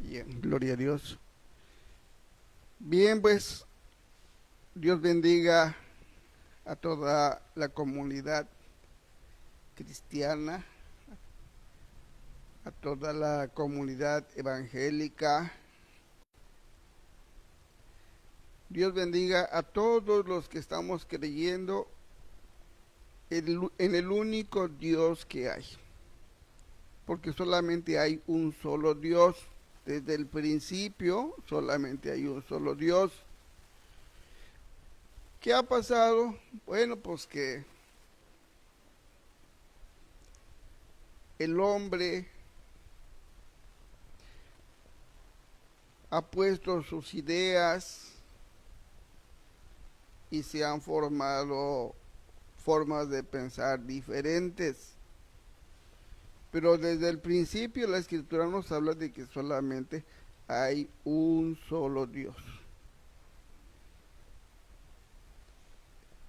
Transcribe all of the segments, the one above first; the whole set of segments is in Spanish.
Bien, gloria a Dios. Bien, pues Dios bendiga a toda la comunidad cristiana, a toda la comunidad evangélica. Dios bendiga a todos los que estamos creyendo en el único Dios que hay. Porque solamente hay un solo Dios. Desde el principio solamente hay un solo Dios. ¿Qué ha pasado? Bueno, pues que el hombre ha puesto sus ideas y se han formado formas de pensar diferentes. Pero desde el principio la Escritura nos habla de que solamente hay un solo Dios.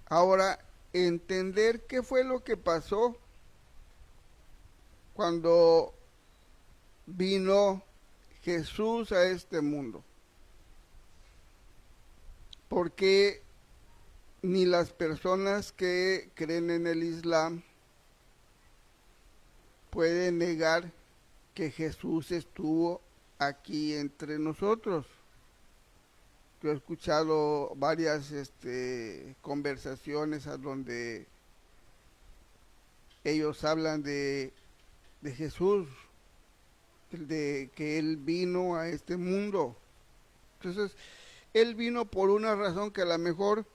Ahora, entender qué fue lo que pasó cuando vino Jesús a este mundo. Porque ni las personas que creen en el Islam pueden negar que Jesús estuvo aquí entre nosotros. Yo he escuchado varias conversaciones a donde ellos hablan de Jesús, de que Él vino a este mundo. Entonces, Él vino por una razón que a lo mejor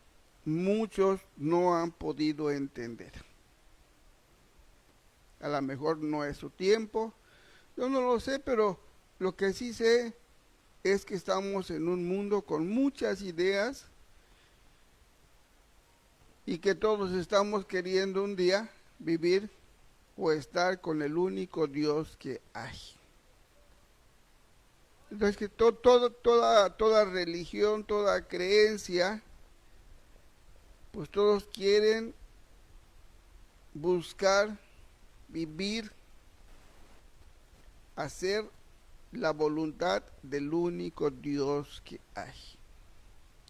muchos no han podido entender. A lo mejor no es su tiempo, yo no lo sé, pero lo que sí sé es que estamos en un mundo con muchas ideas y que todos estamos queriendo un día vivir o estar con el único Dios que hay. Entonces que toda religión, toda creencia, pues todos quieren buscar, vivir, hacer la voluntad del único Dios que hay.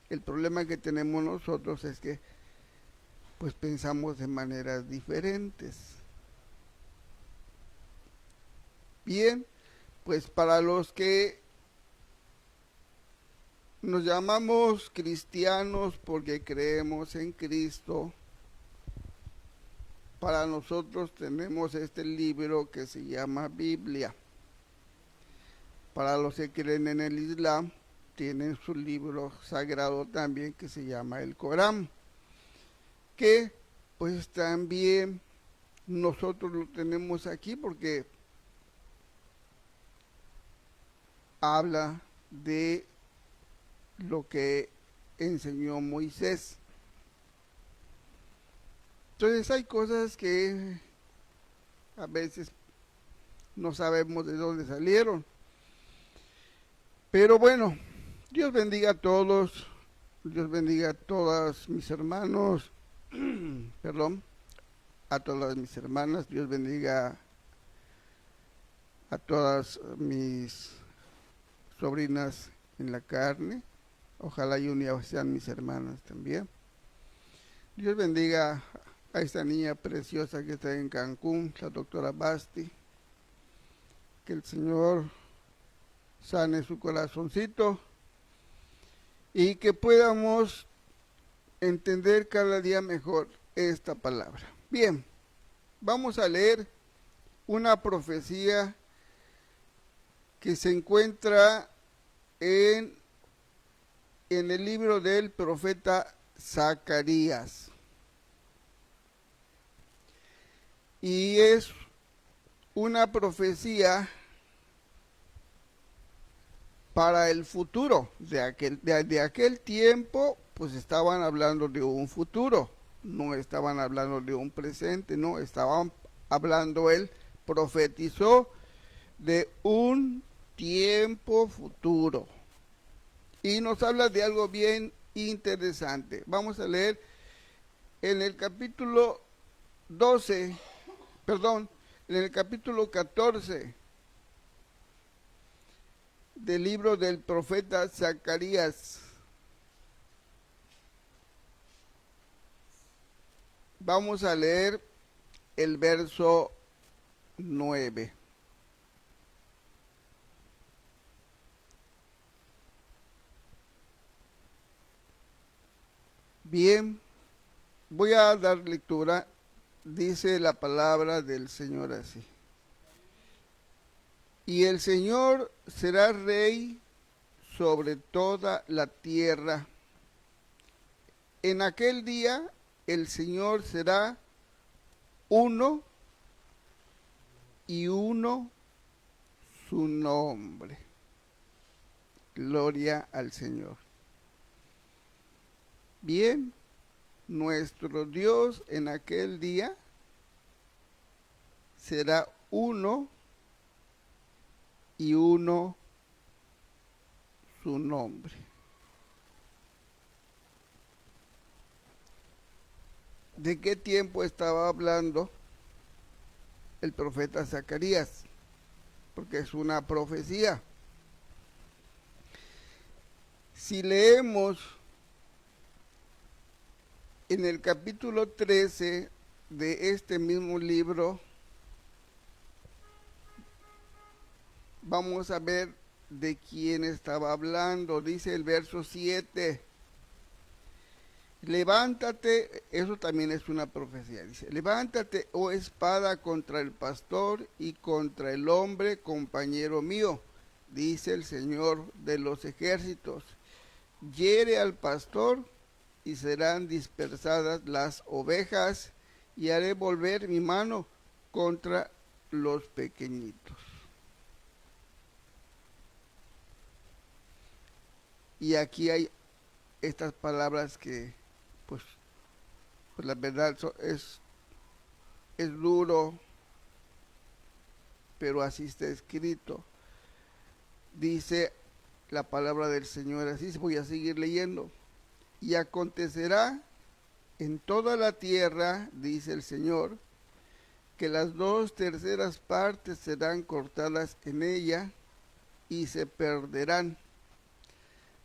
El problema que tenemos nosotros es que pues pensamos de maneras diferentes. Bien, pues para los que nos llamamos cristianos porque creemos en Cristo, para nosotros tenemos este libro que se llama Biblia. Para los que creen en el Islam, tienen su libro sagrado también que se llama el Corán, que pues también nosotros lo tenemos aquí porque habla de lo que enseñó Moisés. Entonces hay cosas que a veces no sabemos de dónde salieron. Pero bueno, Dios bendiga a todos, Dios bendiga a todos mis hermanos, perdón, a todas mis hermanas, Dios bendiga a todas mis sobrinas en la carne, ojalá y un día sean mis hermanas también. Dios bendiga a esta niña preciosa que está en Cancún, la doctora Basti, que el Señor sane su corazoncito y que podamos entender cada día mejor esta palabra. Bien, vamos a leer una profecía que se encuentra en el libro del profeta Zacarías. Y es una profecía para el futuro. De aquel tiempo, pues estaban hablando de un futuro, no estaban hablando de un presente, no, estaban hablando, él profetizó de un tiempo futuro. Y nos habla de algo bien interesante. Vamos a leer en el capítulo 12, en el capítulo 14 del libro del profeta Zacarías. Vamos a leer el verso 9. Bien, voy a dar lectura. Dice la palabra del Señor así. Y el Señor será rey sobre toda la tierra. En aquel día el Señor será uno y uno su nombre. Gloria al Señor. Bien, nuestro Dios en aquel día será uno y uno su nombre. ¿De qué tiempo estaba hablando el profeta Zacarías? Porque es una profecía. Si leemos en el capítulo 13 de este mismo libro, vamos a ver de quién estaba hablando. Dice el verso 7. Levántate, eso también es una profecía, dice, levántate, oh espada, contra el pastor y contra el hombre, compañero mío, dice el Señor de los ejércitos. Hiere al pastor y serán dispersadas las ovejas, y haré volver mi mano contra los pequeñitos. Y aquí hay estas palabras que, pues la verdad es duro, pero así está escrito. Dice la palabra del Señor así, voy a seguir leyendo. Y acontecerá en toda la tierra, dice el Señor, que las 2/3 partes serán cortadas en ella y se perderán,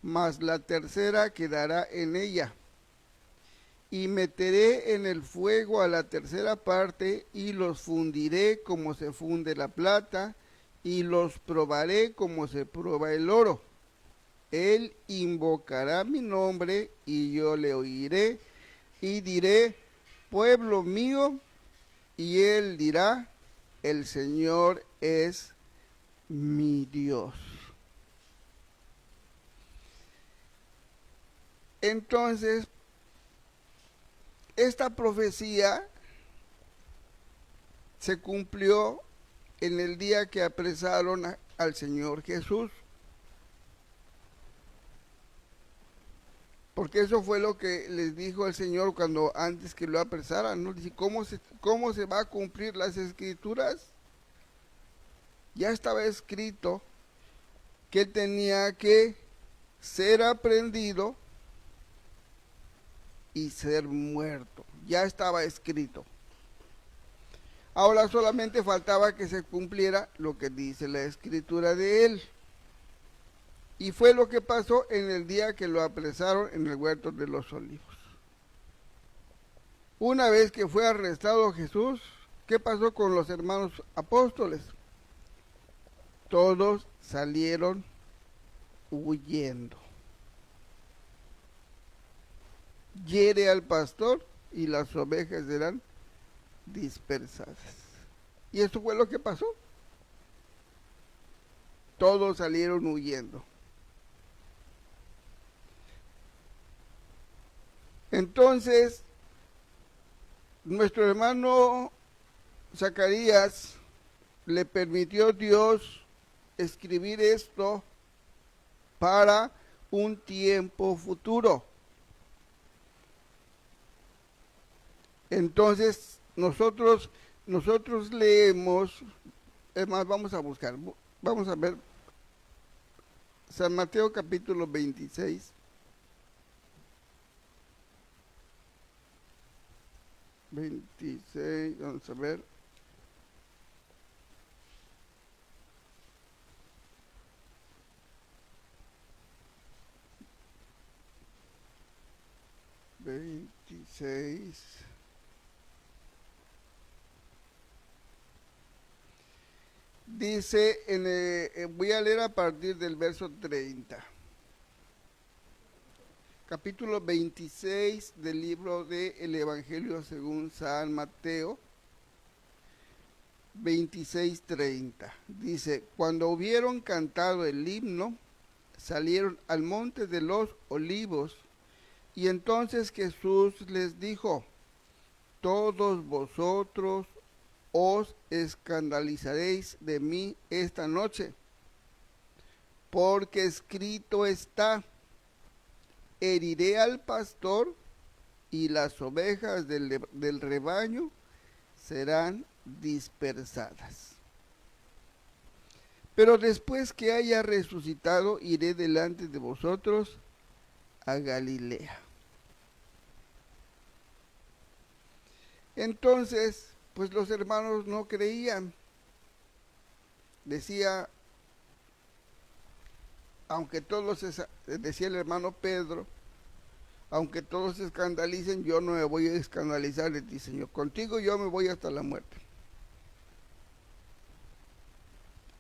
mas la tercera quedará en ella. Y meteré en el fuego a la tercera parte, y los fundiré como se funde la plata, y los probaré como se prueba el oro. Él invocará mi nombre, y yo le oiré, y diré, pueblo mío, y él dirá, el Señor es mi Dios. Entonces, esta profecía se cumplió en el día que apresaron al Señor Jesús. Porque eso fue lo que les dijo el Señor cuando antes que lo apresaran, ¿no? Dice, ¿cómo se va a cumplir las escrituras? Ya estaba escrito que él tenía que ser aprehendido y ser muerto. Ya estaba escrito. Ahora solamente faltaba que se cumpliera lo que dice la escritura de él. Y fue lo que pasó en el día que lo apresaron en el huerto de los olivos. Una vez que fue arrestado Jesús, ¿qué pasó con los hermanos apóstoles? Todos salieron huyendo. Hiere al pastor y las ovejas serán dispersadas. Y eso fue lo que pasó. Todos salieron huyendo. Entonces, nuestro hermano Zacarías le permitió Dios escribir esto para un tiempo futuro. Entonces, nosotros leemos, es más, vamos a buscar, vamos a ver San Mateo capítulo 26. 26, vamos a ver. 26. Dice, voy a leer a partir del verso 30. Capítulo 26 del libro del Evangelio según San Mateo, 26:30. Dice, cuando hubieron cantado el himno, salieron al monte de los olivos, y entonces Jesús les dijo, todos vosotros os escandalizaréis de mí esta noche, porque escrito está, heriré al pastor y las ovejas del rebaño serán dispersadas. Pero después que haya resucitado, iré delante de vosotros a Galilea. Entonces, pues los hermanos no creían. Decía, decía el hermano Pedro, aunque todos se escandalicen, yo no me voy a escandalizar de ti, Señor. Contigo yo me voy hasta la muerte.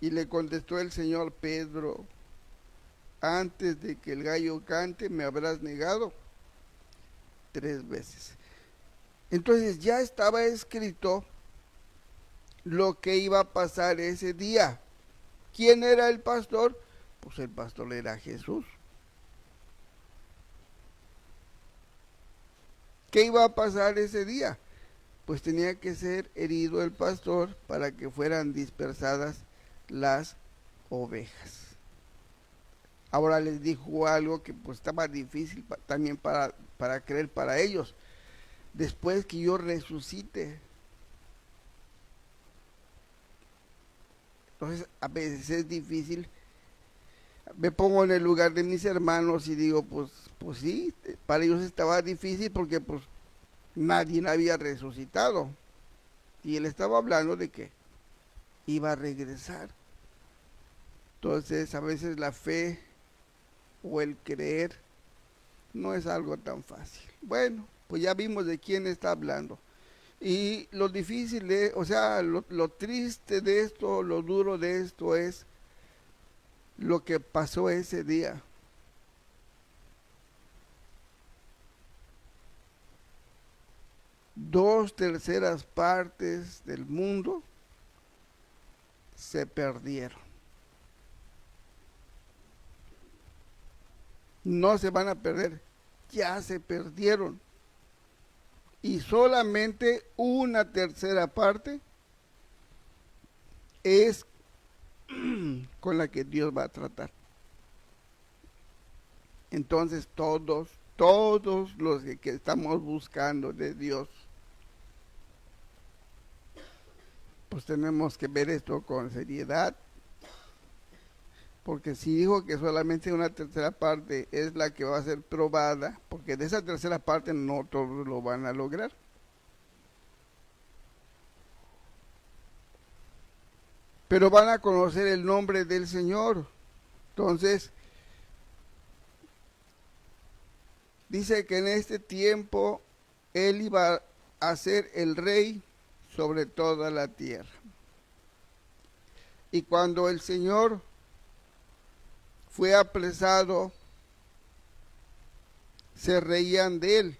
Y le contestó el Señor, Pedro, antes de que el gallo cante, me habrás negado 3 veces. Entonces ya estaba escrito lo que iba a pasar ese día. ¿Quién era el pastor? Pues el pastor era Jesús. ¿Qué iba a pasar ese día? Pues tenía que ser herido el pastor para que fueran dispersadas las ovejas. Ahora les dijo algo que pues estaba difícil también para creer para ellos. Después que yo resucite. Entonces a veces es difícil. Me pongo en el lugar de mis hermanos y digo, pues sí, para ellos estaba difícil porque pues nadie había resucitado. Y él estaba hablando de que iba a regresar. Entonces a veces la fe o el creer no es algo tan fácil. Bueno, pues ya vimos de quién está hablando. Y lo difícil lo triste de esto, lo duro de esto es lo que pasó ese día. Dos terceras partes del mundo se perdieron. No se van a perder, ya se perdieron. Y solamente una tercera parte es con la que Dios va a tratar. Entonces todos los que estamos buscando de Dios, pues tenemos que ver esto con seriedad, porque si dijo que solamente una tercera parte es la que va a ser probada, porque de esa tercera parte no todos lo van a lograr. Pero van a conocer el nombre del Señor. Entonces, dice que en este tiempo Él iba a ser el rey sobre toda la tierra. Y cuando el Señor fue apresado, se reían de Él.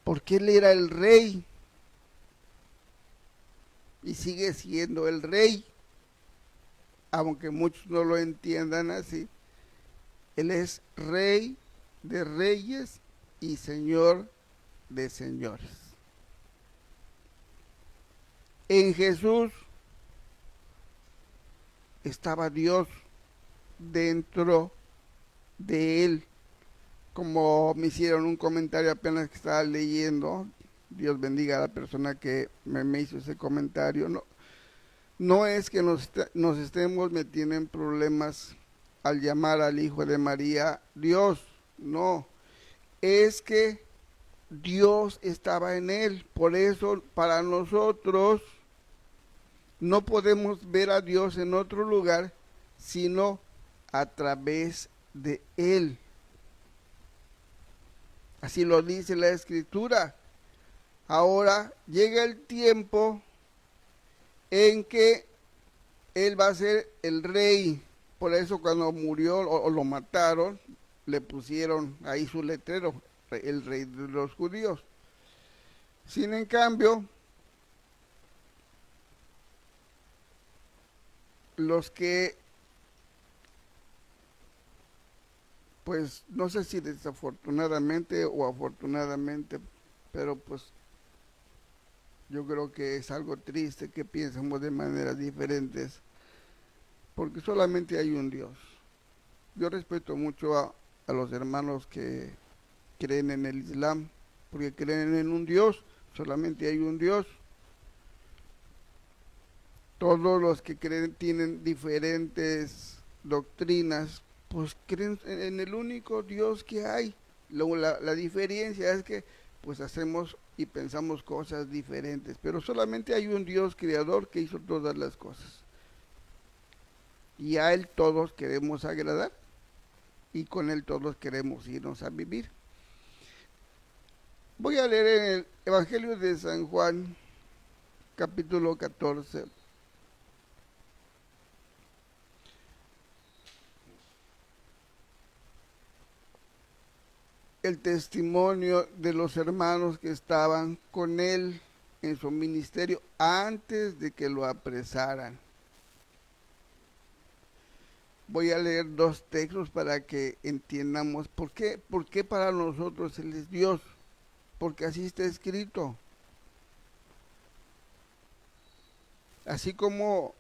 Porque Él era el rey. Y sigue siendo el rey. Aunque muchos no lo entiendan así. Él es rey de reyes y señor de señores. En Jesús estaba Dios dentro de él. Como me hicieron un comentario apenas que estaba leyendo, Dios bendiga a la persona que me hizo ese comentario. No es que nos estemos metiendo en problemas al llamar al Hijo de María Dios, no, es que Dios estaba en él. Por eso para nosotros no podemos ver a Dios en otro lugar, sino a través de Él. Así lo dice la Escritura. Ahora llega el tiempo en que Él va a ser el rey. Por eso cuando murió o lo mataron, le pusieron ahí su letrero, el rey de los judíos. Sin en cambio, los que, pues no sé si desafortunadamente o afortunadamente, pero pues yo creo que es algo triste que piensamos de maneras diferentes, porque solamente hay un Dios. Yo respeto mucho a los hermanos que creen en el Islam, porque creen en un Dios, solamente hay un Dios. Todos los que creen tienen diferentes doctrinas, pues creen en el único Dios que hay. Luego la diferencia es que pues hacemos y pensamos cosas diferentes, pero solamente hay un Dios creador que hizo todas las cosas. Y a Él todos queremos agradar y con Él todos queremos irnos a vivir. Voy a leer en el Evangelio de San Juan, capítulo 14. El testimonio de los hermanos que estaban con él en su ministerio antes de que lo apresaran. Voy a leer dos textos para que entiendamos por qué para nosotros Él es Dios, porque así está escrito. Así como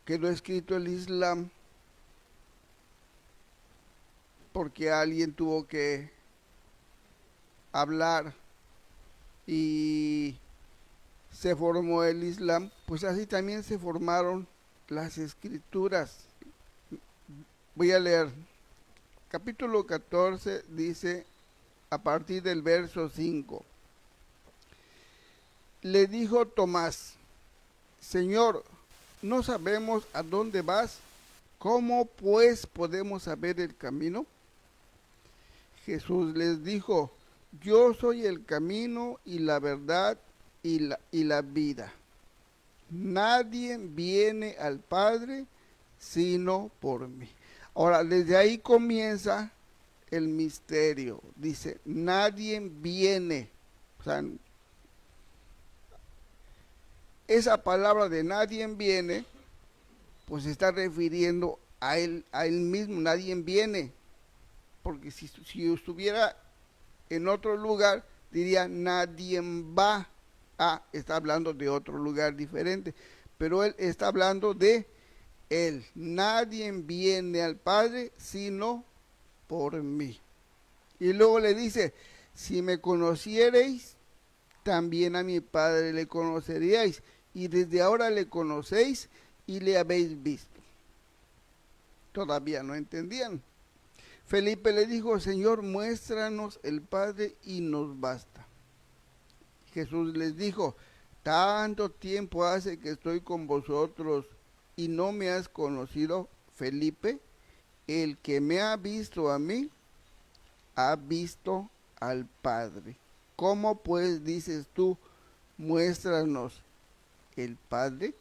quedó escrito el Islam, porque alguien tuvo que hablar y se formó el Islam, pues así también se formaron las escrituras. Voy a leer. Capítulo 14 dice a partir del verso 5. Le dijo Tomás: Señor, no sabemos a dónde vas, ¿cómo pues podemos saber el camino? Jesús les dijo: Yo soy el camino y la verdad y la vida. Nadie viene al Padre sino por mí. Ahora, desde ahí comienza el misterio. Dice, nadie viene. O sea, esa palabra de nadie viene, pues se está refiriendo a él mismo. Nadie viene. Porque si estuviera en otro lugar, diría nadie va. Ah, está hablando de otro lugar diferente. Pero él está hablando de él. Nadie viene al Padre sino por mí. Y luego le dice, si me conociereis, también a mi Padre le conoceríais. Y desde ahora le conocéis y le habéis visto. Todavía no entendían. Felipe le dijo, Señor, muéstranos el Padre y nos basta. Jesús les dijo, tanto tiempo hace que estoy con vosotros y no me has conocido, Felipe. El que me ha visto a mí, ha visto al Padre. ¿Cómo pues dices tú, muéstranos el Padre?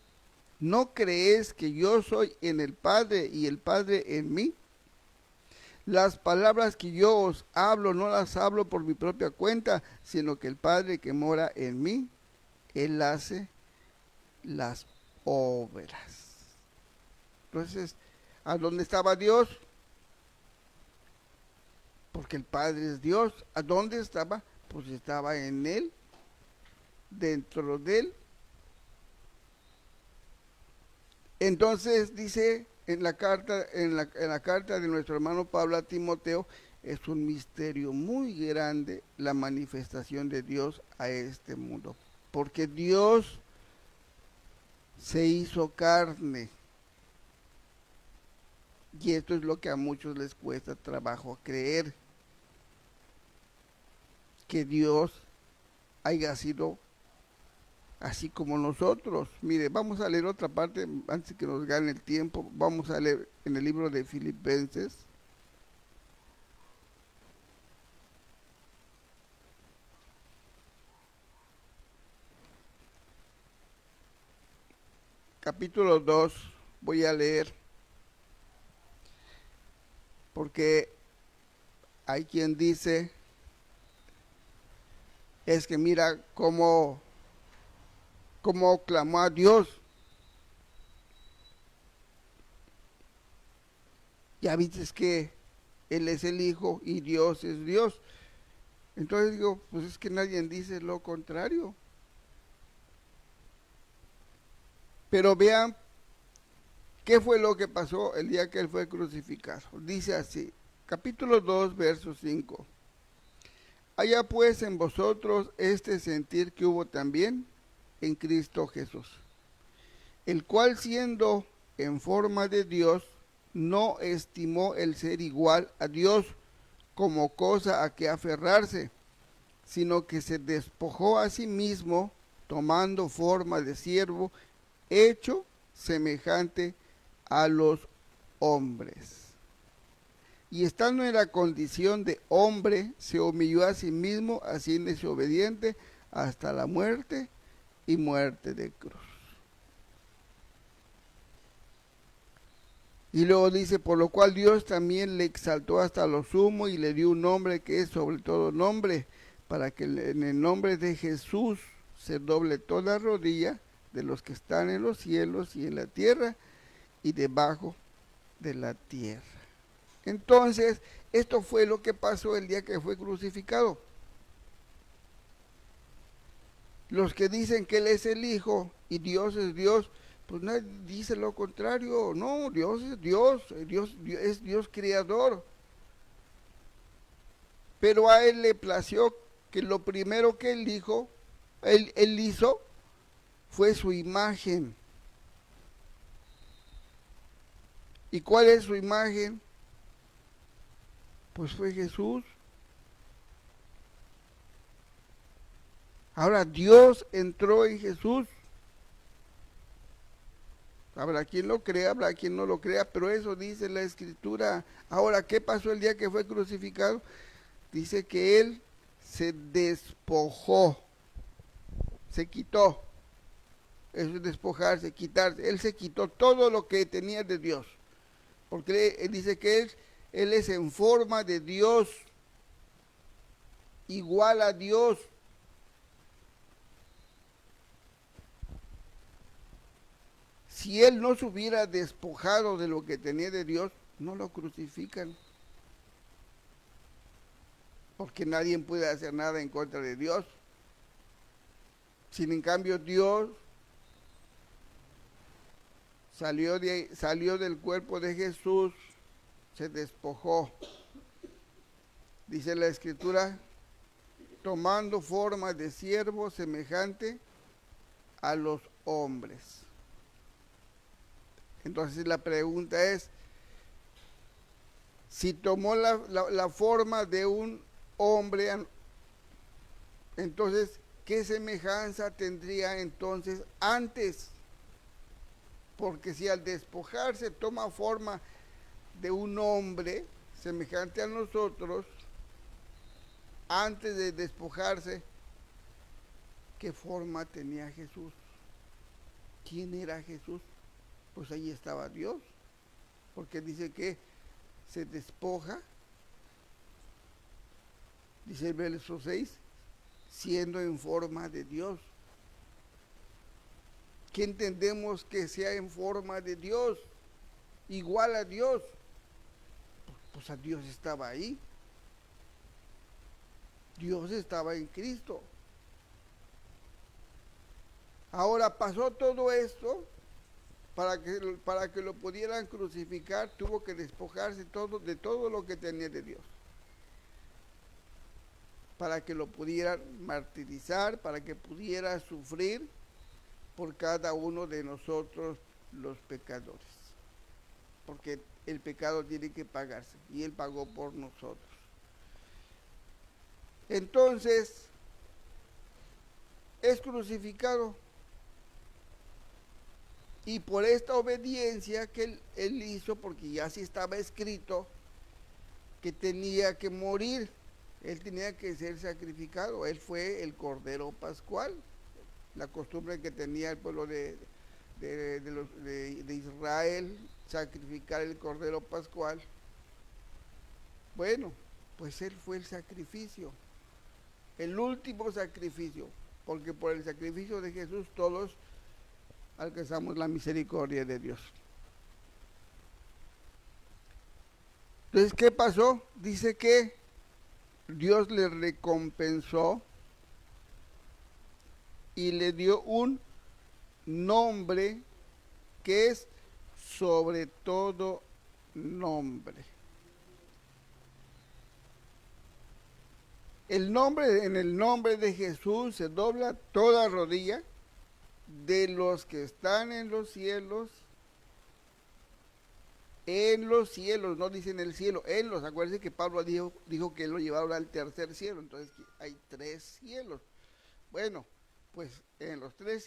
¿No crees que yo soy en el Padre y el Padre en mí? Las palabras que yo os hablo no las hablo por mi propia cuenta, sino que el Padre que mora en mí, Él hace las obras. Entonces, ¿a dónde estaba Dios? Porque el Padre es Dios. ¿A dónde estaba? Pues estaba en Él, dentro de Él. Entonces dice en la carta de nuestro hermano Pablo a Timoteo, es un misterio muy grande la manifestación de Dios a este mundo, porque Dios se hizo carne. Y esto es lo que a muchos les cuesta trabajo creer, que Dios haya sido así como nosotros. Mire, vamos a leer otra parte antes que nos gane el tiempo. Vamos a leer en el libro de Filipenses, capítulo 2, voy a leer, porque hay quien dice, es que mira cómo clamó a Dios. Ya viste que Él es el Hijo y Dios es Dios. Entonces digo, pues es que nadie dice lo contrario. Pero vean qué fue lo que pasó el día que Él fue crucificado. Dice así, capítulo 2, verso 5. Haya pues en vosotros este sentir que hubo también en Cristo Jesús, el cual siendo en forma de Dios, no estimó el ser igual a Dios como cosa a que aferrarse, sino que se despojó a sí mismo, tomando forma de siervo, hecho semejante a los hombres. Y estando en la condición de hombre, se humilló a sí mismo, haciéndose obediente hasta la muerte y muerte de cruz. Y luego dice, por lo cual Dios también le exaltó hasta lo sumo y le dio un nombre que es sobre todo nombre, para que en el nombre de Jesús se doble toda rodilla de los que están en los cielos y en la tierra y debajo de la tierra. Entonces, esto fue lo que pasó el día que fue crucificado. Los que dicen que Él es el Hijo y Dios es Dios, pues nadie dice lo contrario. No, Dios es Dios, Dios es Dios creador. Pero a Él le plació que lo primero que Él dijo, Él hizo, fue su imagen. ¿Y cuál es su imagen? Pues fue Jesús. Ahora Dios entró en Jesús. Habrá quien lo crea, habrá quien no lo crea, pero eso dice la Escritura. Ahora, ¿qué pasó el día que fue crucificado? Dice que Él se despojó, se quitó. Eso es despojarse, quitarse. Él se quitó todo lo que tenía de Dios. Porque Él dice que Él es en forma de Dios, igual a Dios. Si Él no se hubiera despojado de lo que tenía de Dios, no lo crucifican. Porque nadie puede hacer nada en contra de Dios. Sin en cambio Dios salió del cuerpo de Jesús, se despojó. Dice la Escritura, tomando forma de siervo semejante a los hombres. Entonces la pregunta es, si tomó la forma de un hombre, entonces, ¿qué semejanza tendría entonces antes? Porque si al despojarse toma forma de un hombre semejante a nosotros, antes de despojarse, ¿qué forma tenía Jesús? ¿Quién era Jesús? Pues ahí estaba Dios, porque dice que se despoja, dice el verso 6, siendo en forma de Dios. ¿Qué entendemos que sea en forma de Dios? Igual a Dios. Pues a Dios estaba ahí. Dios estaba en Cristo. Ahora pasó todo esto, para que lo pudieran crucificar, tuvo que despojarse de todo lo que tenía de Dios. Para que lo pudieran martirizar, para que pudiera sufrir por cada uno de nosotros los pecadores. Porque el pecado tiene que pagarse y Él pagó por nosotros. Entonces, es crucificado. Y por esta obediencia que él hizo, porque ya sí estaba escrito que tenía que morir, Él tenía que ser sacrificado. Él fue el Cordero Pascual, la costumbre que tenía el pueblo de de Israel sacrificar el cordero pascual. Bueno, pues él fue el sacrificio, el último sacrificio, porque por el sacrificio de Jesús todos alcanzamos la misericordia de Dios. Entonces, ¿qué pasó? Dice que Dios le recompensó y le dio un nombre que es sobre todo nombre. En el nombre de Jesús se dobla toda rodilla de los que están en los cielos, no dice en el cielo, en los, acuérdense que Pablo dijo que él lo llevaron al tercer cielo, entonces hay 3 cielos. Bueno, pues en los tres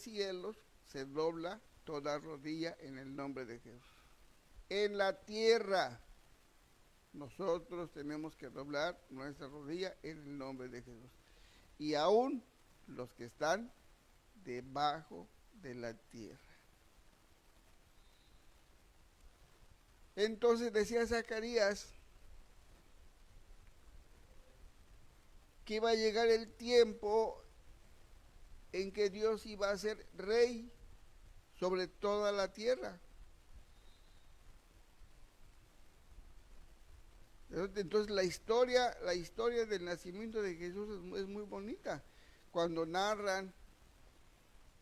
cielos se dobla toda rodilla en el nombre de Jesús. En la tierra nosotros tenemos que doblar nuestra rodilla en el nombre de Jesús. Y aún los que están debajo de la tierra. Entonces decía Zacarías que iba a llegar el tiempo en que Dios iba a ser rey sobre toda la tierra. Entonces la historia del nacimiento de Jesús es muy bonita. Cuando narran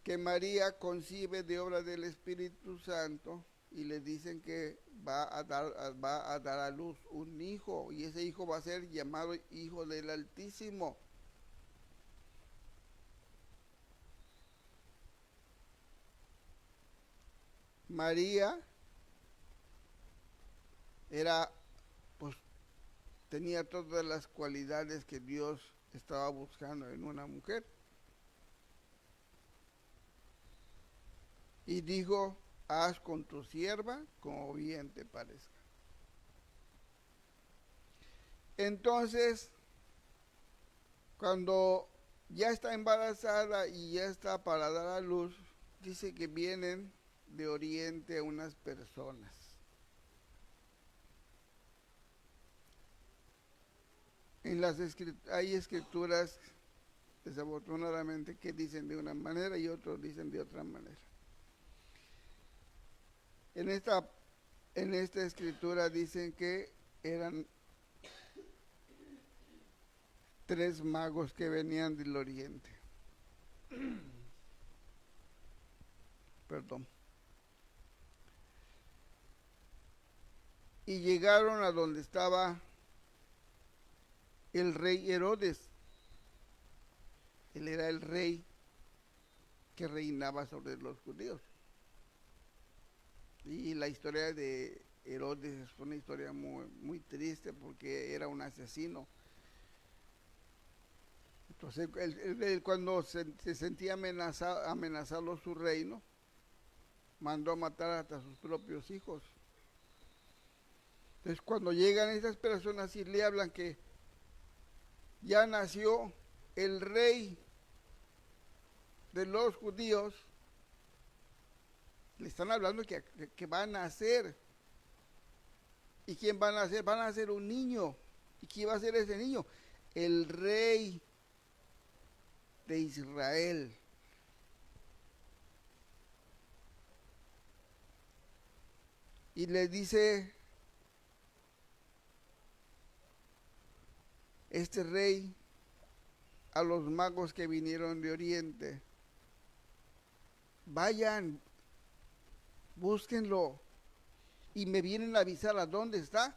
que María concibe de obra del Espíritu Santo y le dicen que va a dar a luz un hijo, y ese hijo va a ser llamado Hijo del Altísimo. María tenía todas las cualidades que Dios estaba buscando en una mujer. Y dijo: haz con tu sierva como bien te parezca. Entonces, cuando ya está embarazada y ya está para dar a luz, dice que vienen de oriente unas personas. Hay escrituras, desafortunadamente, que dicen de una manera y otros dicen de otra manera. En esta escritura dicen que eran 3 magos que venían del oriente. Perdón. Y llegaron a donde estaba el rey Herodes. Él era el rey que reinaba sobre los judíos. Y la historia de Herodes es una historia muy, muy triste porque era un asesino. Entonces, él cuando se sentía amenazado su reino, mandó a matar hasta sus propios hijos. Entonces, cuando llegan estas personas y le hablan que ya nació el rey de los judíos, le están hablando que van a nacer. ¿Y quién van a nacer? Van a nacer un niño. ¿Y quién va a ser ese niño? El rey de Israel. Y le dice este rey a los magos que vinieron de oriente: vayan, búsquenlo y me vienen a avisar a dónde está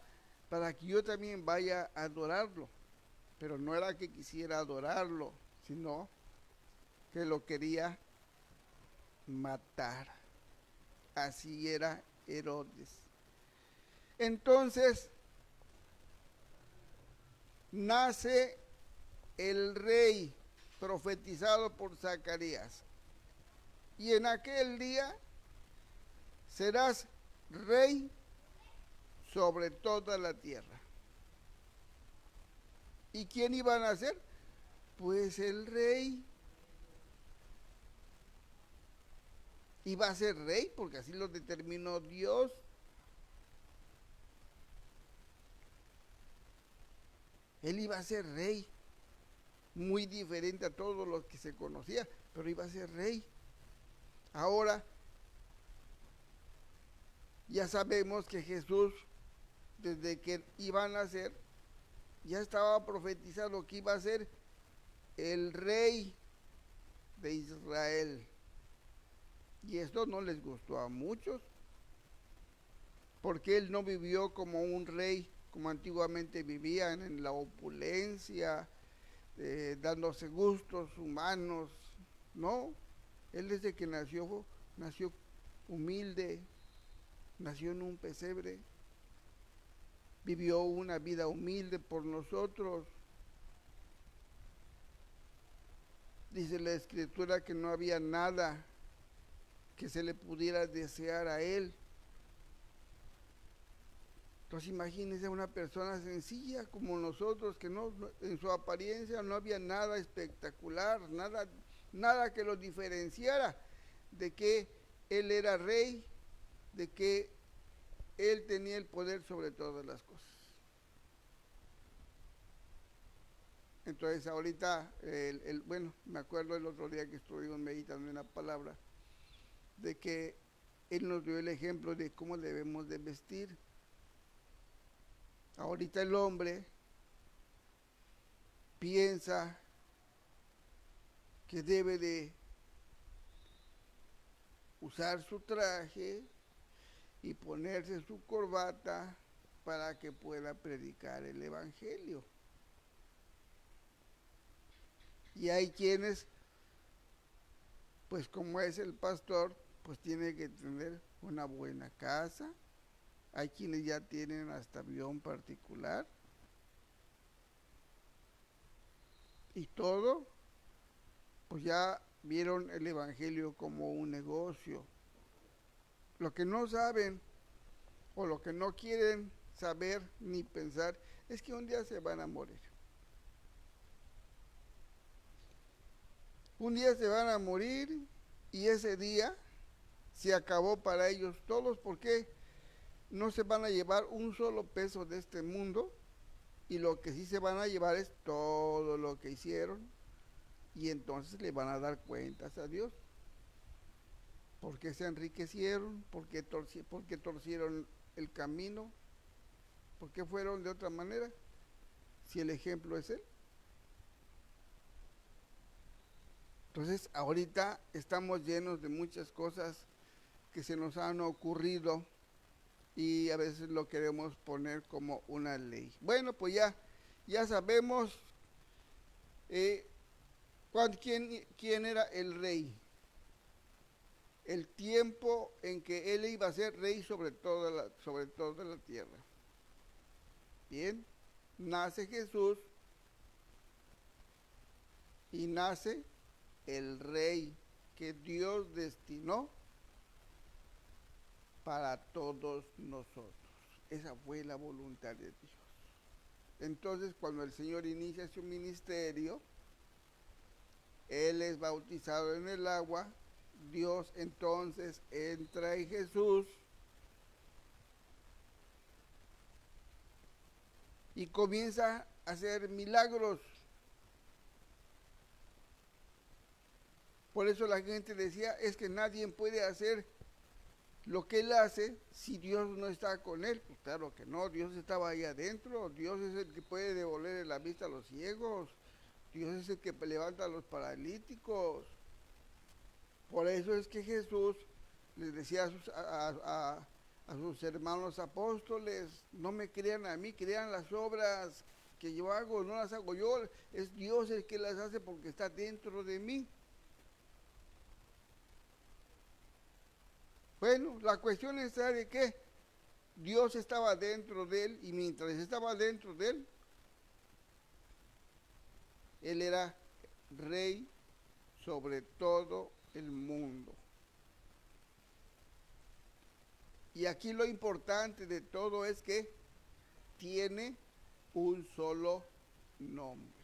para que yo también vaya a adorarlo. Pero no era que quisiera adorarlo, sino que lo quería matar. Así era Herodes. Entonces nace el rey profetizado por Zacarías. Y en aquel día serás rey sobre toda la tierra. ¿Y quién iba a nacer? Pues el rey. Iba a ser rey porque así lo determinó Dios. Él iba a ser rey, muy diferente a todos los que se conocía, pero iba a ser rey. Ahora ya sabemos que Jesús, desde que iba a nacer, ya estaba profetizado que iba a ser el rey de Israel. Y esto no les gustó a muchos, porque él no vivió como un rey, como antiguamente vivían, en la opulencia, dándose gustos humanos. No, él desde que nació humilde, nació en un pesebre, vivió una vida humilde por nosotros. Dice la escritura que no había nada que se le pudiera desear a él. Entonces imagínense una persona sencilla como nosotros, que no, en su apariencia no había nada espectacular, nada que lo diferenciara de que él era rey, de que él tenía el poder sobre todas las cosas. Entonces ahorita, bueno, me acuerdo el otro día que estuvimos meditando en la palabra, de que él nos dio el ejemplo de cómo debemos de vestir. Ahorita el hombre piensa que debe de usar su traje y ponerse su corbata para que pueda predicar el evangelio. Y hay quienes, pues como es el pastor, pues tiene que tener una buena casa. Hay quienes ya tienen hasta avión particular. Y todo, pues ya vieron el evangelio como un negocio. Lo que no saben o lo que no quieren saber ni pensar es que un día se van a morir. Un día se van a morir y ese día se acabó para ellos todos, porque no se van a llevar un solo peso de este mundo, y lo que sí se van a llevar es todo lo que hicieron, y entonces le van a dar cuentas a Dios. ¿Por qué se enriquecieron? ¿Por qué torcieron el camino? ¿Por qué fueron de otra manera? Si el ejemplo es Él. Entonces, ahorita estamos llenos de muchas cosas que se nos han ocurrido y a veces lo queremos poner como una ley. Bueno, pues ya sabemos quién era el rey. El tiempo en que él iba a ser rey sobre toda la tierra. Bien, nace Jesús y nace el rey que Dios destinó para todos nosotros. Esa fue la voluntad de Dios. Entonces, cuando el Señor inicia su ministerio, Él es bautizado en el agua, Dios entonces entra en Jesús y comienza a hacer milagros. Por eso la gente decía, es que nadie puede hacer lo que él hace si Dios no está con él. Pues claro que no, Dios estaba ahí adentro, Dios es el que puede devolver la vista a los ciegos, Dios es el que levanta a los paralíticos. Por eso es que Jesús les decía a sus hermanos apóstoles, no me crean a mí, crean las obras que yo hago, no las hago yo, es Dios el que las hace porque está dentro de mí. Bueno, la cuestión está de que Dios estaba dentro de él, y mientras estaba dentro de él, él era rey sobre todo el mundo. Y aquí lo importante de todo es que tiene un solo nombre.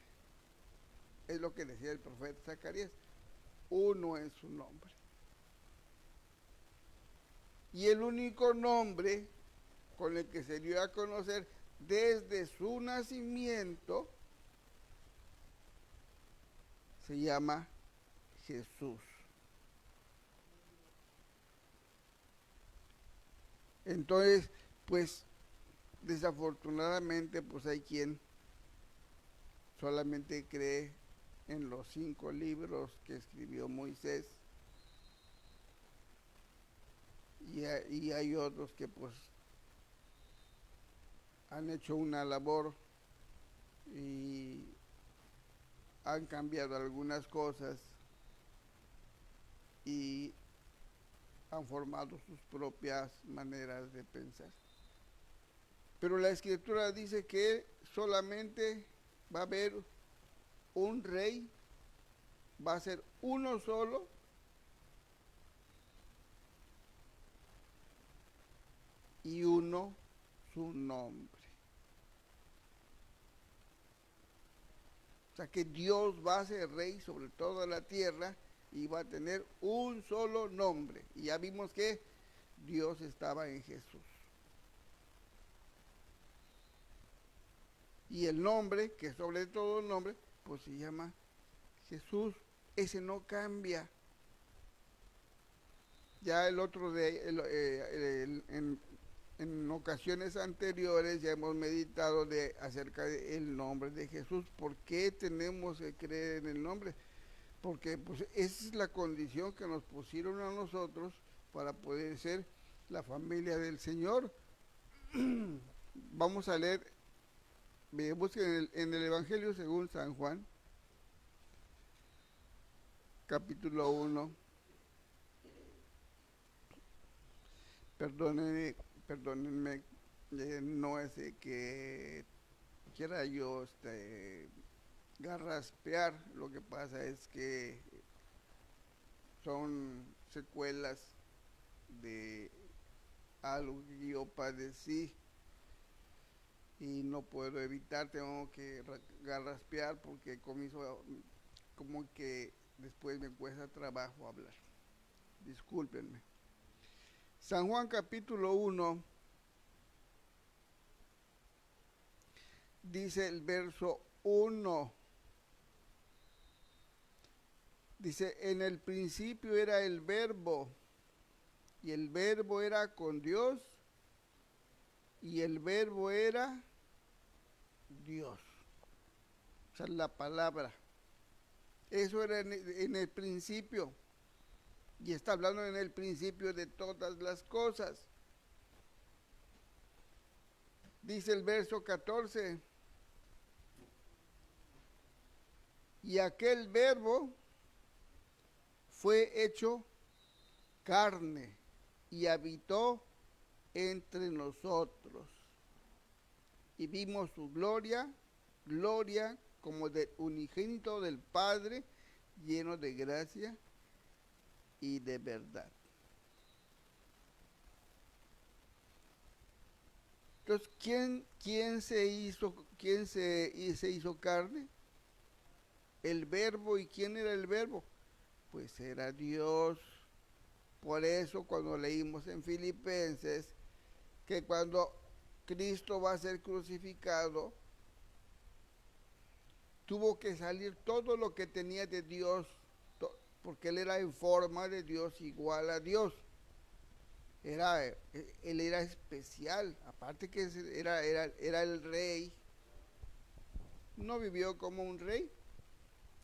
Es lo que decía el profeta Zacarías. Uno es su nombre. Y el único nombre con el que se dio a conocer desde su nacimiento se llama Jesús. Entonces, pues desafortunadamente, pues hay quien solamente cree en los 5 libros que escribió Moisés, y hay otros que pues han hecho una labor y han cambiado algunas cosas y han formado sus propias maneras de pensar. Pero la escritura dice que solamente va a haber un rey, va a ser uno solo, y uno su nombre. O sea que Dios va a ser rey sobre toda la tierra y va a tener un solo nombre. Y ya vimos que Dios estaba en Jesús. Y el nombre, que sobre todo el nombre, pues se llama Jesús. Ese no cambia. Ya el otro de en ocasiones anteriores ya hemos meditado acerca del nombre de Jesús. ¿Por qué tenemos que creer en el nombre? Porque pues esa es la condición que nos pusieron a nosotros para poder ser la familia del Señor. Vamos a leer, veamos en el Evangelio según San Juan, capítulo 1. Perdónenme, no es que quiera yo garraspear, lo que pasa es que son secuelas de algo que yo padecí y no puedo evitar, tengo que garraspear porque comienzo como que después me cuesta trabajo hablar. Discúlpenme. San Juan capítulo 1 dice el verso 1. Dice, en el principio era el Verbo, y el Verbo era con Dios, y el Verbo era Dios. O sea, la palabra. Eso era en el principio. Y está hablando en el principio de todas las cosas. Dice el verso 14. Y aquel Verbo fue hecho carne y habitó entre nosotros. Y vimos su gloria, gloria como del unigénito del Padre, lleno de gracia y de verdad. Entonces, ¿quién se hizo carne? El Verbo. ¿Y quién era el Verbo? Pues era Dios. Por eso cuando leímos en Filipenses que cuando Cristo va a ser crucificado, tuvo que salir todo lo que tenía de Dios, porque él era en forma de Dios, igual a Dios. Él era especial, aparte que era el rey, no vivió como un rey,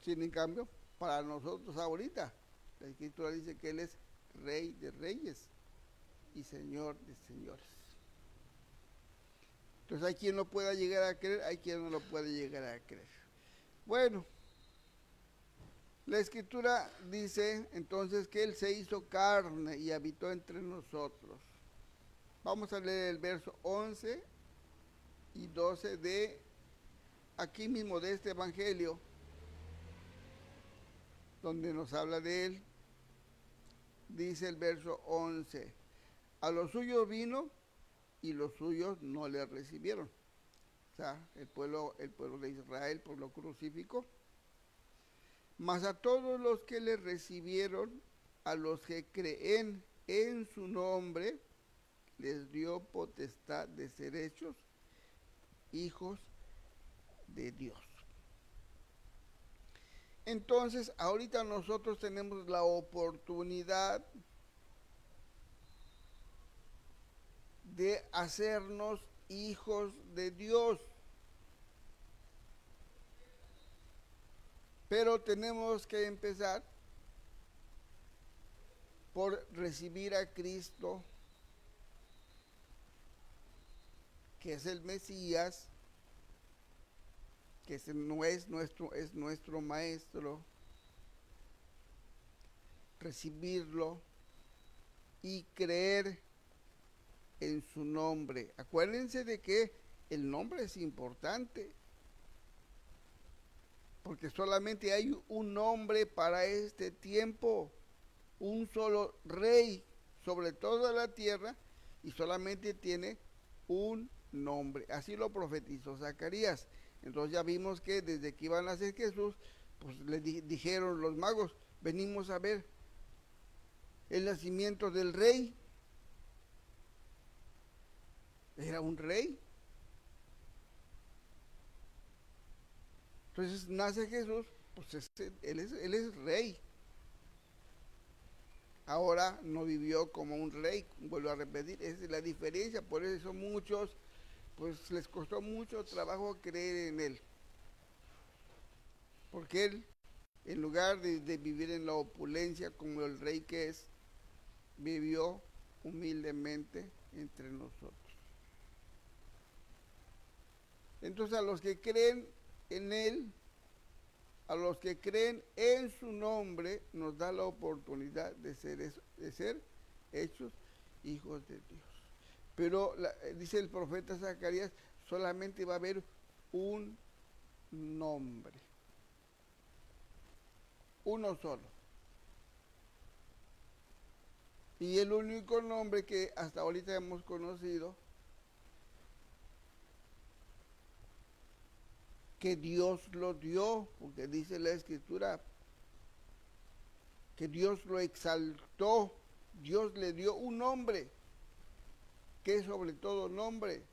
sin en cambio, para nosotros ahorita, la Escritura dice que él es Rey de reyes y Señor de señores. Entonces hay quien lo pueda llegar a creer, hay quien no lo puede llegar a creer. Bueno, la Escritura dice entonces que Él se hizo carne y habitó entre nosotros. Vamos a leer el verso 11 y 12 de aquí mismo de este Evangelio, donde nos habla de Él. Dice el verso 11, a los suyos vino y los suyos no le recibieron. O sea, el pueblo de Israel pues lo crucificó. Mas a todos los que le recibieron, a los que creen en su nombre les dio potestad de ser hechos hijos de Dios. Entonces, ahorita nosotros tenemos la oportunidad de hacernos hijos de Dios. Pero tenemos que empezar por recibir a Cristo, que es el Mesías, que no es nuestro maestro, recibirlo y creer en su nombre. Acuérdense de que el nombre es importante, porque solamente hay un nombre para este tiempo, un solo rey sobre toda la tierra y solamente tiene un nombre. Así lo profetizó Zacarías. Entonces ya vimos que desde que iban a nacer Jesús, pues le dijeron los magos, venimos a ver el nacimiento del rey. Era un rey. Entonces nace Jesús, pues él es rey. Ahora no vivió como un rey, vuelvo a repetir, esa es la diferencia, por eso muchos, pues les costó mucho trabajo creer en él. Porque él, en lugar de vivir en la opulencia como el rey que es, vivió humildemente entre nosotros. Entonces a los que creen en él, a los que creen en su nombre, nos da la oportunidad de ser hechos hijos de Dios. Pero dice el profeta Zacarías, solamente va a haber un nombre. Uno solo. Y el único nombre que hasta ahorita hemos conocido, que Dios lo dio, porque dice la Escritura, que Dios lo exaltó, Dios le dio un nombre, que es sobre todo nombre.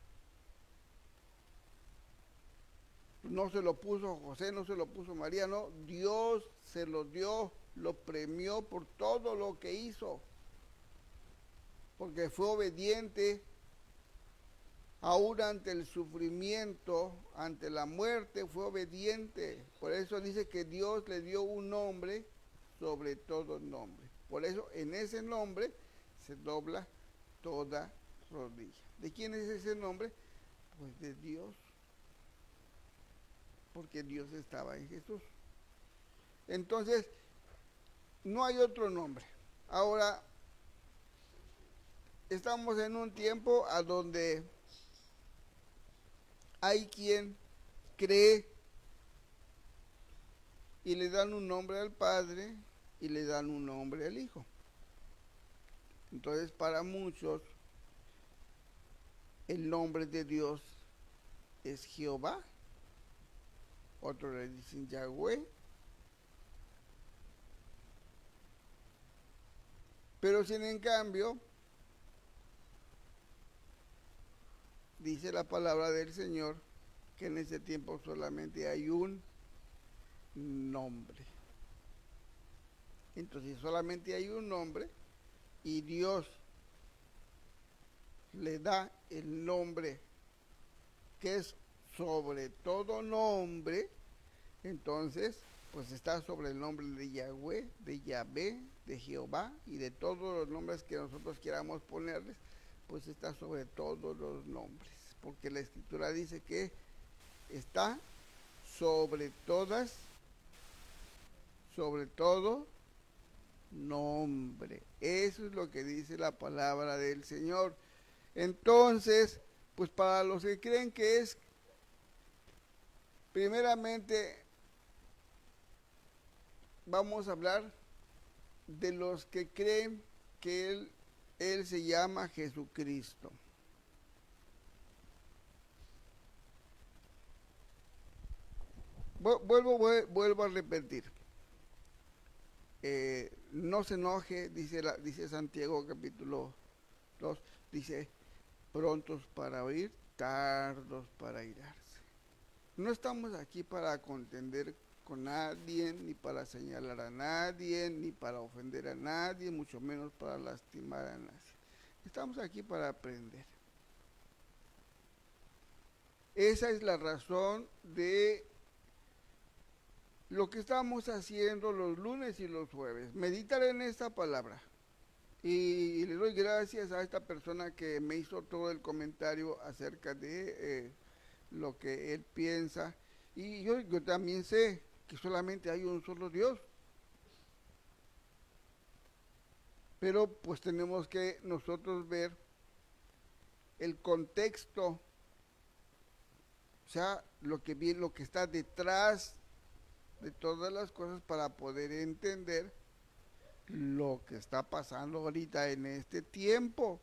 No se lo puso José, no se lo puso María, no, Dios se lo dio, lo premió por todo lo que hizo, porque fue obediente aún ante el sufrimiento, ante la muerte, fue obediente. Por eso dice que Dios le dio un nombre sobre todo nombre. Por eso en ese nombre se dobla toda rodilla. ¿De quién es ese nombre? Pues de Dios. Porque Dios estaba en Jesús. Entonces, no hay otro nombre. Ahora, estamos en un tiempo a donde hay quien cree y le dan un nombre al Padre y le dan un nombre al Hijo. Entonces, para muchos, el nombre de Dios es Jehová, otros le dicen Yahweh, pero sin en cambio, dice la palabra del Señor, que en ese tiempo solamente hay un nombre. Entonces solamente hay un nombre y Dios le da el nombre que es sobre todo nombre, entonces pues está sobre el nombre de Yahweh, de Yahvé, de Jehová y de todos los nombres que nosotros queramos ponerles, pues está sobre todos los nombres, porque la Escritura dice que está sobre todas, sobre todo nombre. Eso es lo que dice la palabra del Señor. Entonces, pues para los que creen que es, primeramente, vamos a hablar de los que creen que Él se llama Jesucristo. Vuelvo a repetir. no se enoje, dice Santiago capítulo 2, dice, prontos para oír, tardos para irarse. No estamos aquí para contender con nadie, ni para señalar a nadie, ni para ofender a nadie, mucho menos para lastimar a nadie. Estamos aquí para aprender. Esa es la razón de lo que estamos haciendo los lunes y los jueves. Meditar en esta palabra. Y le doy gracias a esta persona que me hizo todo el comentario acerca de lo que él piensa. Y yo también sé que solamente hay un solo Dios. Pero pues tenemos que nosotros ver el contexto, o sea, lo que está detrás de todas las cosas para poder entender lo que está pasando ahorita en este tiempo.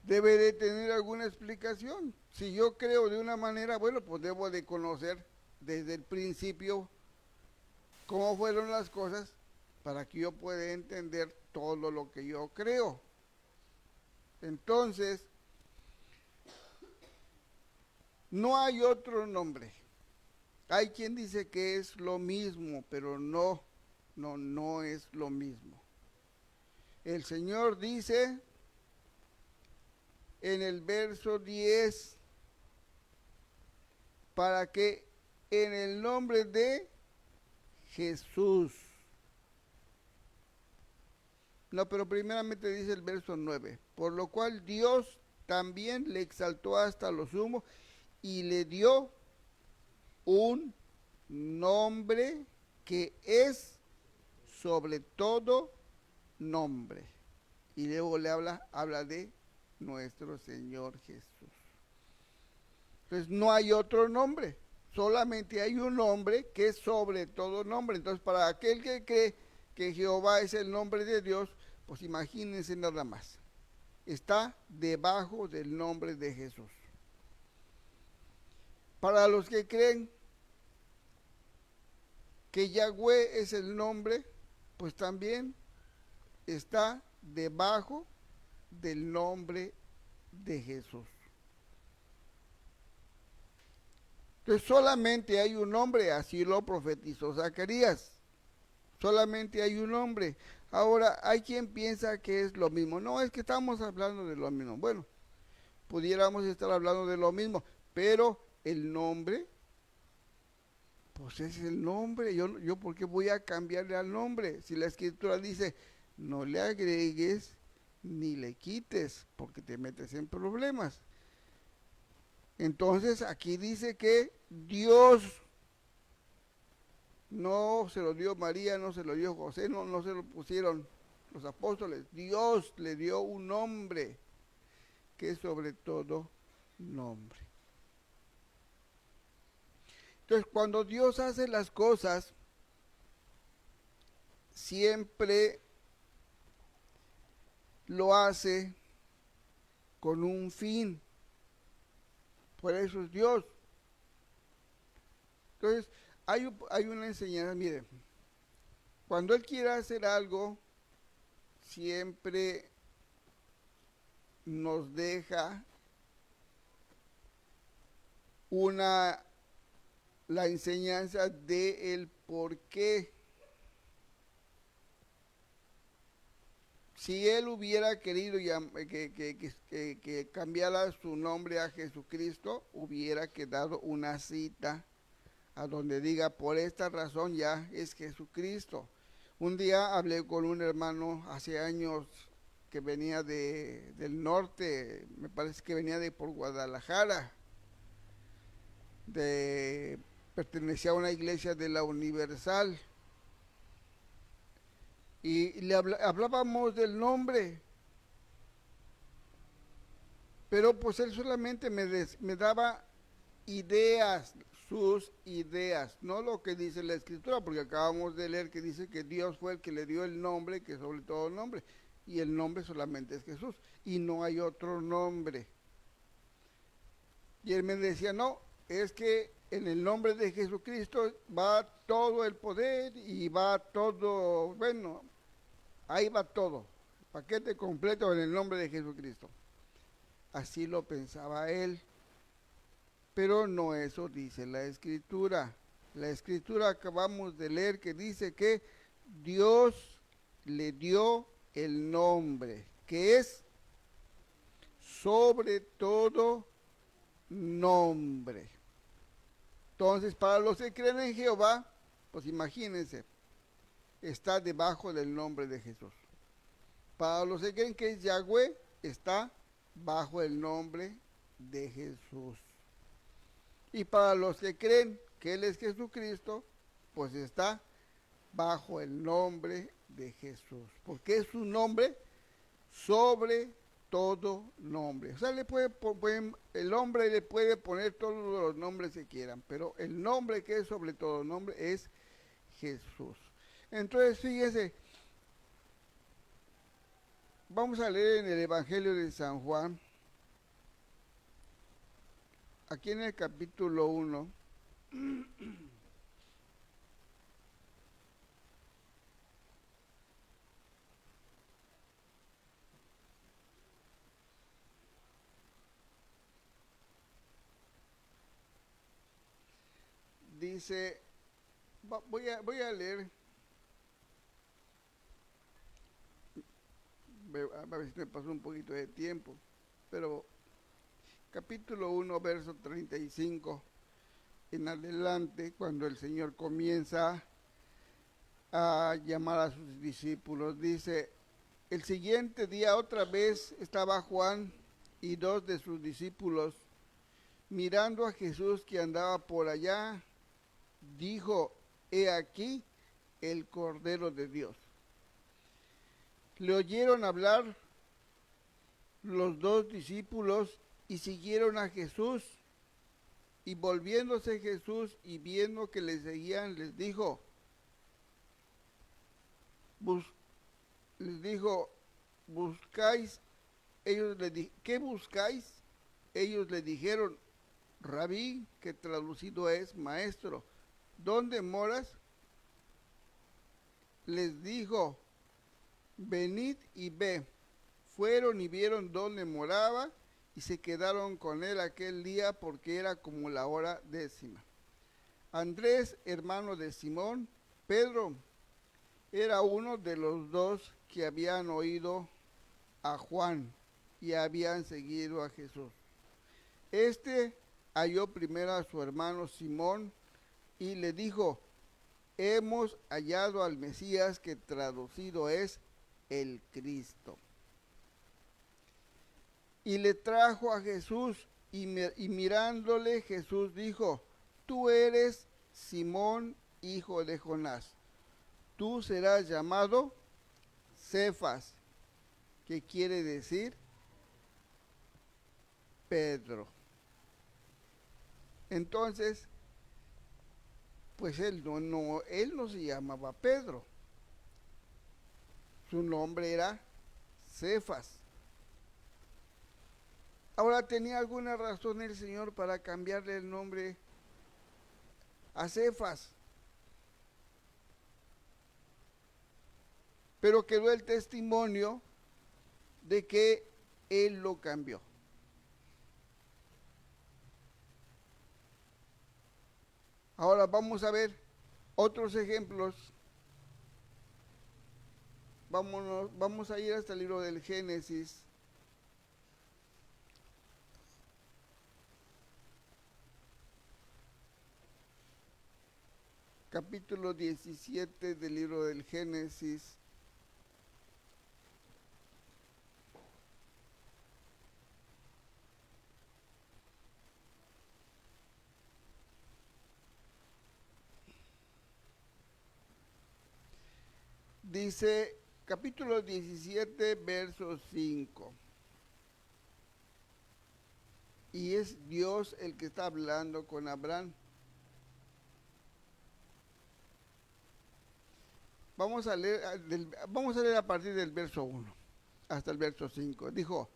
Debe de tener alguna explicación. Si yo creo de una manera, bueno, pues debo de conocer desde el principio cómo fueron las cosas para que yo pueda entender todo lo que yo creo. Entonces, no hay otro nombre. Hay quien dice que es lo mismo, pero no es lo mismo. El Señor dice en el verso 10, para que en el nombre de Jesús. No, pero primeramente dice el verso 9, por lo cual Dios también le exaltó hasta lo sumo y le dio un nombre que es sobre todo nombre. Y luego le habla de nuestro Señor Jesús. Entonces no hay otro nombre, solamente hay un nombre que es sobre todo nombre. Entonces para aquel que cree que Jehová es el nombre de Dios, pues imagínense nada más, está debajo del nombre de Jesús. Para los que creen que Yahweh es el nombre, pues también está debajo del nombre de Jesús. Entonces solamente hay un nombre, así lo profetizó Zacarías. Solamente hay un nombre. Ahora, hay quien piensa que es lo mismo. No, es que estamos hablando de lo mismo. Bueno, pudiéramos estar hablando de lo mismo, pero el nombre, pues es el nombre. Yo ¿por qué voy a cambiarle al nombre? Si la Escritura dice, no le agregues ni le quites, porque te metes en problemas. Entonces, aquí dice que Dios no se lo dio María, no se lo dio José, no se lo pusieron los apóstoles. Dios le dio un nombre que es sobre todo nombre. Entonces, cuando Dios hace las cosas, siempre lo hace con un fin. Por eso es Dios. Entonces, hay una enseñanza, mire, cuando Él quiere hacer algo, siempre nos deja la enseñanza de el por qué. Si Él hubiera querido que cambiara su nombre a Jesucristo, hubiera quedado una cita a donde diga, por esta razón ya es Jesucristo. Un día hablé con un hermano hace años que venía del norte, me parece que venía de por Guadalajara, pertenecía a una iglesia de la Universal, y le hablábamos del nombre, pero pues él solamente me daba ideas, sus ideas, no lo que dice la Escritura, porque acabamos de leer que dice que Dios fue el que le dio el nombre, que sobre todo nombre, y el nombre solamente es Jesús, y no hay otro nombre. Y él me decía, no, es que en el nombre de Jesucristo va todo el poder y va todo, bueno, ahí va todo, paquete completo en el nombre de Jesucristo. Así lo pensaba él, pero no eso dice la Escritura. La Escritura acabamos de leer que dice que Dios le dio el nombre, que es sobre todo nombre. Entonces, para los que creen en Jehová, pues imagínense, está debajo del nombre de Jesús. Para los que creen que es Yahweh, está bajo el nombre de Jesús. Y para los que creen que Él es Jesucristo, pues está bajo el nombre de Jesús. Porque es un nombre sobre todo nombre. O sea, el hombre le puede poner todos los nombres que quieran, pero el nombre que es sobre todo nombre es Jesús. Entonces, fíjese, vamos a leer en el Evangelio de San Juan, aquí en el capítulo 1. Dice, voy a leer, a ver si me pasó un poquito de tiempo, pero capítulo 1, verso 35 en adelante, cuando el Señor comienza a llamar a sus discípulos, dice, el siguiente día otra vez estaba Juan y dos de sus discípulos mirando a Jesús que andaba por allá, dijo, he aquí el Cordero de Dios. Le oyeron hablar los dos discípulos y siguieron a Jesús. Y volviéndose Jesús y viendo que le seguían, les dijo, buscáis, ¿qué buscáis? Ellos le dijeron, Rabí, que traducido es maestro, ¿dónde moras? Les dijo, venid y ve. Fueron y vieron dónde moraba y se quedaron con él aquel día porque era como la hora 10. Andrés, hermano de Simón, Pedro, era uno de los dos que habían oído a Juan y habían seguido a Jesús. Este halló primero a su hermano Simón y le dijo, hemos hallado al Mesías, que traducido es el Cristo. Y le trajo a Jesús y mirándole Jesús dijo, tú eres Simón, hijo de Jonás, tú serás llamado Cefas, que quiere decir Pedro. Entonces, pues él no se llamaba Pedro, su nombre era Cefas. Ahora, ¿tenía alguna razón el Señor para cambiarle el nombre a Cefas? Pero quedó el testimonio de que Él lo cambió. Ahora vamos a ver otros ejemplos. Vamos a ir hasta el libro del Génesis. Capítulo 17 del libro del Génesis. Dice, capítulo 17, verso 5. Y es Dios el que está hablando con Abraham. Vamos a leer a partir del verso 1 hasta el verso 5. Dijo,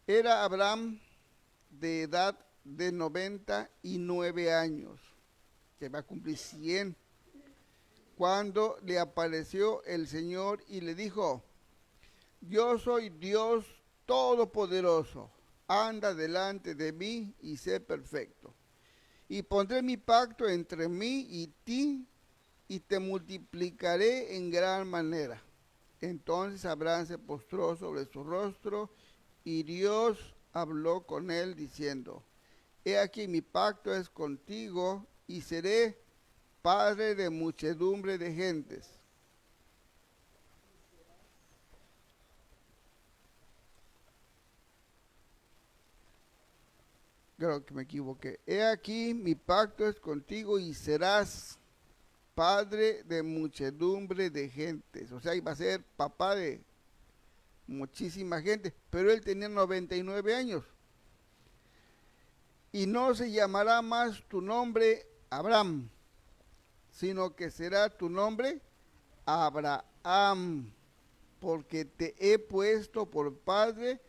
era Abraham de edad de 99 años, que va a cumplir 100, cuando le apareció el Señor y le dijo: yo soy Dios Todopoderoso, anda delante de mí y sé perfecto. Y pondré mi pacto entre mí y ti, y te multiplicaré en gran manera. Entonces Abraham se postró sobre su rostro, y Dios habló con él diciendo: he aquí mi pacto es contigo, y seré padre de muchedumbre de gentes. Creo que me equivoqué. He aquí mi pacto es contigo, y serás padre de muchedumbre de gentes. O sea, iba a ser papá de muchísima gente, pero él tenía 99 años. Y no se llamará más tu nombre Abraham, sino que será tu nombre Abraham, porque te he puesto por padre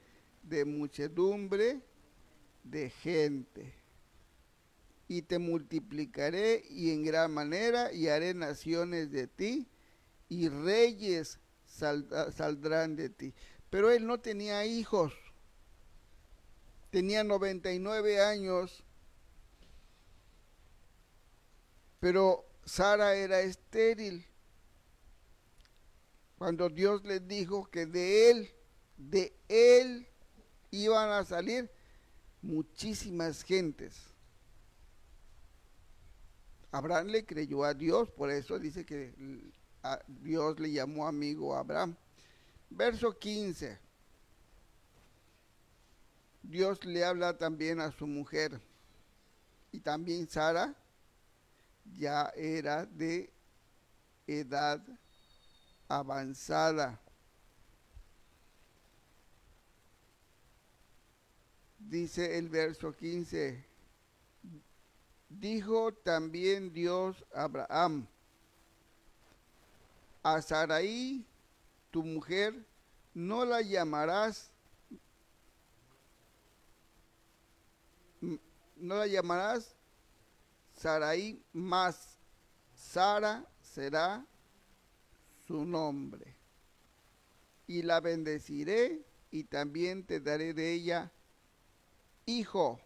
de muchedumbre de gente. Y te multiplicaré y en gran manera, y haré naciones de ti, y reyes saldrán de ti. Pero él no tenía hijos, tenía 99 años, pero Sara era estéril. Cuando Dios les dijo que de él iban a salir muchísimas gentes. Abraham le creyó a Dios, por eso dice que a Dios le llamó amigo a Abraham. Verso 15. Dios le habla también a su mujer. Y también Sara ya era de edad avanzada. Dice el verso 15. Dijo también Dios a Abraham: a Sarai, tu mujer, no la llamarás, no la llamarás Sarai, más Sara será su nombre. Y la bendeciré, y también te daré de ella hijo.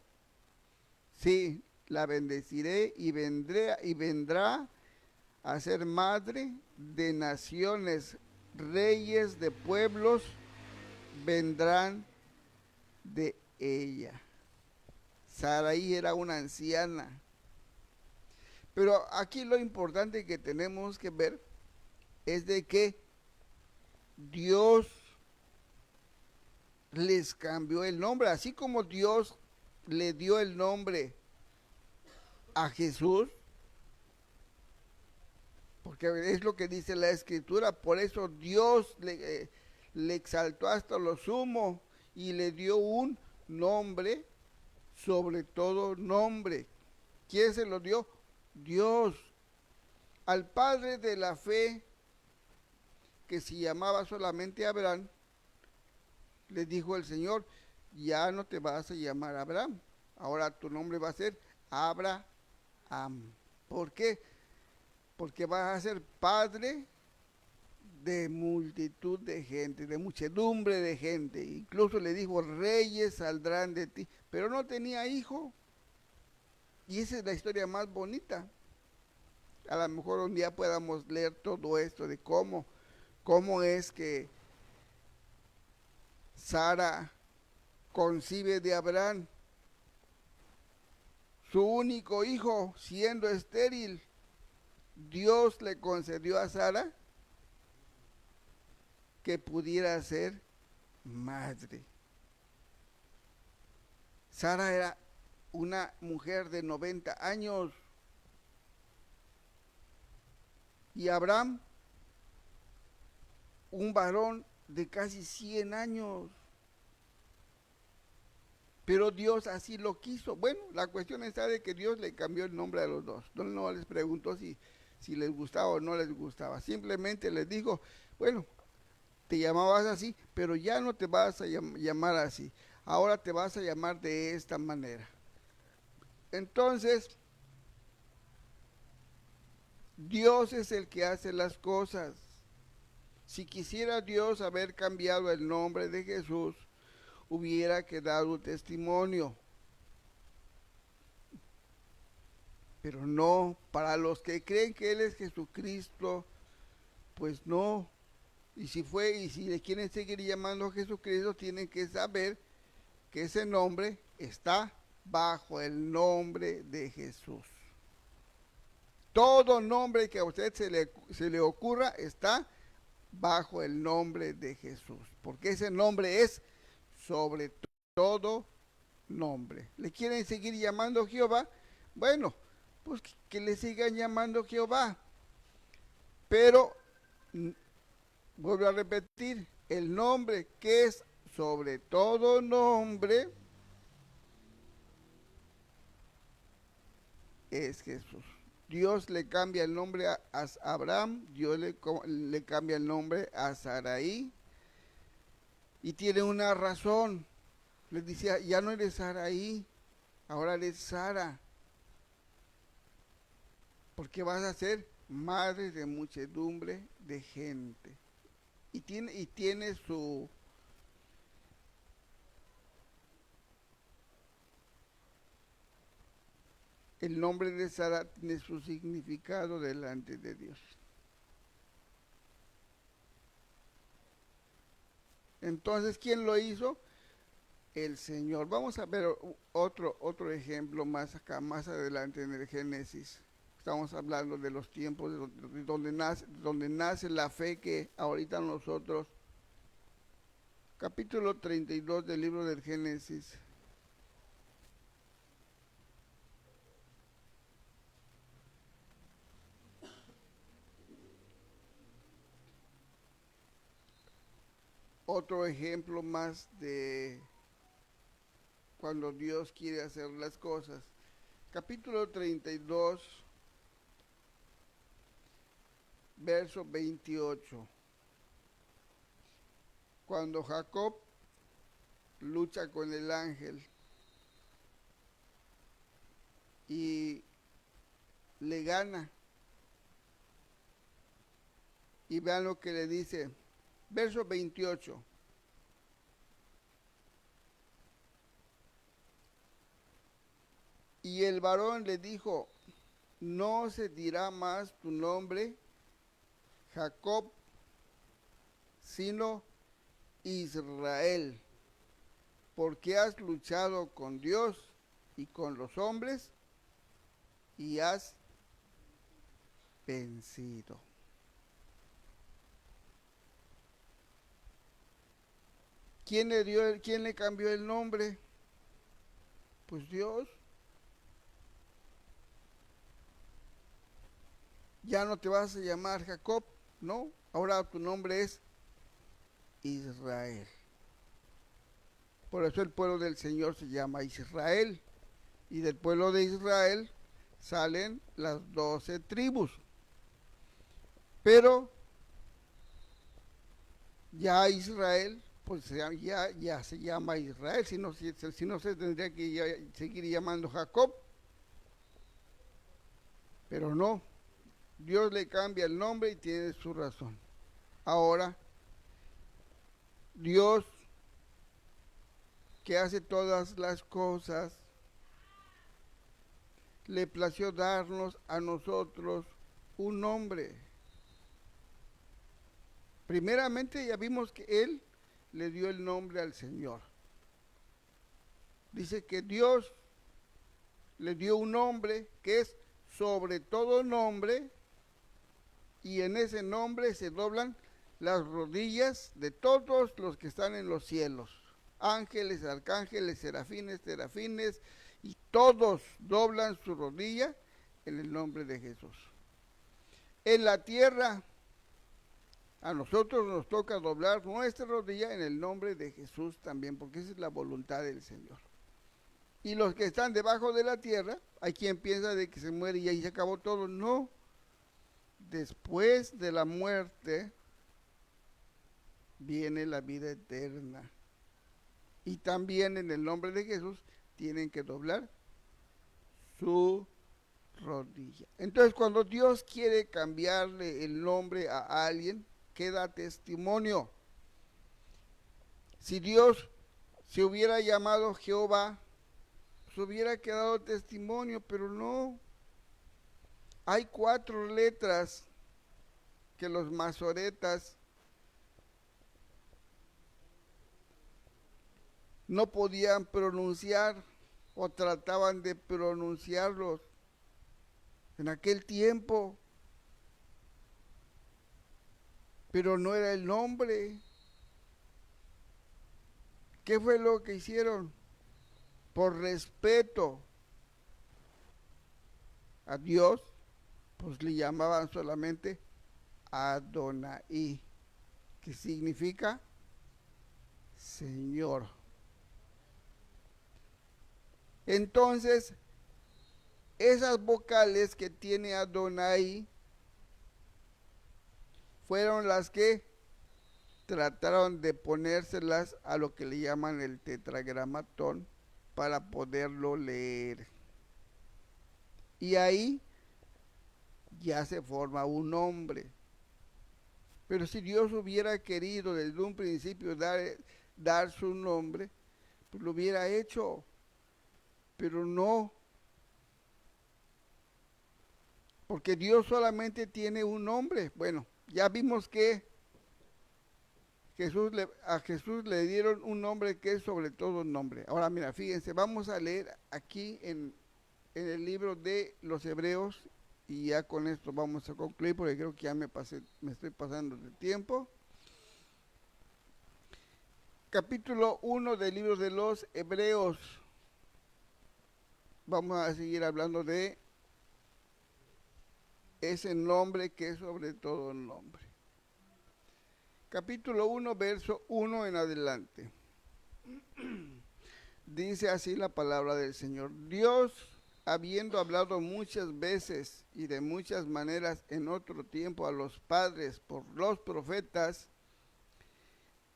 Sí, la bendeciré, y vendrá a ser madre de naciones, reyes de pueblos vendrán de ella. Sarai era una anciana. Pero aquí lo importante que tenemos que ver es de que Dios les cambió el nombre, así como Dios le dio el nombre a Jesús, porque es lo que dice la Escritura. Por eso Dios le exaltó hasta lo sumo y le dio un nombre sobre todo nombre. ¿Quién se lo dio? Dios. Al padre de la fe, que se llamaba solamente Abraham, le dijo el Señor: ya no te vas a llamar Abraham, ahora tu nombre va a ser Abraham. ¿Por qué? Porque vas a ser padre de multitud de gente, de muchedumbre de gente. Incluso le dijo: reyes saldrán de ti. Pero no tenía hijo. Y esa es la historia más bonita. A lo mejor un día podamos leer todo esto de cómo es que Sara concibe de Abraham, su único hijo, siendo estéril. Dios le concedió a Sara que pudiera ser madre. Sara era una mujer de 90 años y Abraham un varón de casi 100 años. Pero Dios así lo quiso. Bueno, la cuestión está de que Dios le cambió el nombre a los dos. No les preguntó si les gustaba o no les gustaba. Simplemente les dijo: bueno, te llamabas así, pero ya no te vas a llamar así. Ahora te vas a llamar de esta manera. Entonces, Dios es el que hace las cosas. Si quisiera Dios haber cambiado el nombre de Jesús, hubiera quedado testimonio. Pero no, para los que creen que Él es Jesucristo, pues no. Y si le quieren seguir llamando a Jesucristo, tienen que saber que ese nombre está bajo el nombre de Jesús. Todo nombre que a usted se le ocurra está bajo el nombre de Jesús, porque ese nombre es sobre todo nombre. ¿Le quieren seguir llamando Jehová? Bueno, pues que le sigan llamando Jehová, pero vuelvo a repetir, el nombre que es sobre todo nombre es Jesús. Dios le cambia el nombre a Abraham, Dios le cambia el nombre a Saraí, y tiene una razón. Les decía, ya no eres Saraí, ahora eres Sara, porque vas a ser madre de muchedumbre de gente. Y tiene su... El nombre de Sara tiene su significado delante de Dios. Entonces, ¿quién lo hizo? El Señor. Vamos a ver otro ejemplo más acá, más adelante en el Génesis. Estamos hablando de los tiempos donde nace la fe que ahorita nosotros, capítulo 32 del libro del Génesis. Otro ejemplo más de cuando Dios quiere hacer las cosas. Capítulo 32, verso 28. Cuando Jacob lucha con el ángel y le gana. Y vean lo que le dice. Verso 28. Y el varón le dijo, no se dirá más tu nombre Jacob, sino Israel, porque has luchado con Dios y con los hombres y has vencido. ¿Quién le cambió el nombre? Pues Dios. Ya no te vas a llamar Jacob, no, ahora tu nombre es Israel. Por eso el pueblo del Señor se llama Israel. Y del pueblo de Israel salen las 12 tribus. Pero ya Israel, pues ya se llama Israel, si no se tendría que seguir llamando Jacob. Pero no, Dios le cambia el nombre y tiene su razón. Ahora, Dios que hace todas las cosas, le plació darnos a nosotros un nombre. Primeramente ya vimos que Él le dio el nombre al Señor. Dice que Dios le dio un nombre que es sobre todo nombre, y en ese nombre se doblan las rodillas de todos los que están en los cielos. Ángeles, arcángeles, serafines, terafines, y todos doblan su rodilla en el nombre de Jesús. En la tierra, a nosotros nos toca doblar nuestra rodilla en el nombre de Jesús también, porque esa es la voluntad del Señor. Y los que están debajo de la tierra, hay quien piensa de que se muere y ahí se acabó todo. No, después de la muerte viene la vida eterna. Y también en el nombre de Jesús tienen que doblar su rodilla. Entonces, cuando Dios quiere cambiarle el nombre a alguien, queda testimonio. Si Dios se hubiera llamado Jehová, se hubiera quedado testimonio, pero no. Hay 4 letras que los masoretas no podían pronunciar o trataban de pronunciarlos en aquel tiempo, pero no era el nombre. ¿Qué fue lo que hicieron? Por respeto a Dios, pues le llamaban solamente Adonai, que significa Señor. Entonces, esas vocales que tiene Adonai fueron las que trataron de ponérselas a lo que le llaman el tetragramatón para poderlo leer. Y ahí ya se forma un nombre. Pero si Dios hubiera querido desde un principio dar su nombre, pues lo hubiera hecho. Pero no, porque Dios solamente tiene un nombre. Bueno, ya vimos que a Jesús le dieron un nombre que es sobre todo un nombre. Ahora mira, fíjense, vamos a leer aquí en el libro de los Hebreos y ya con esto vamos a concluir porque creo que ya me estoy pasando de tiempo. Capítulo 1 del libro de los Hebreos. Vamos a seguir hablando de ese nombre que es sobre todo un nombre. Capítulo 1, verso 1 en adelante. Dice así la palabra del Señor. Dios, habiendo hablado muchas veces y de muchas maneras en otro tiempo a los padres por los profetas,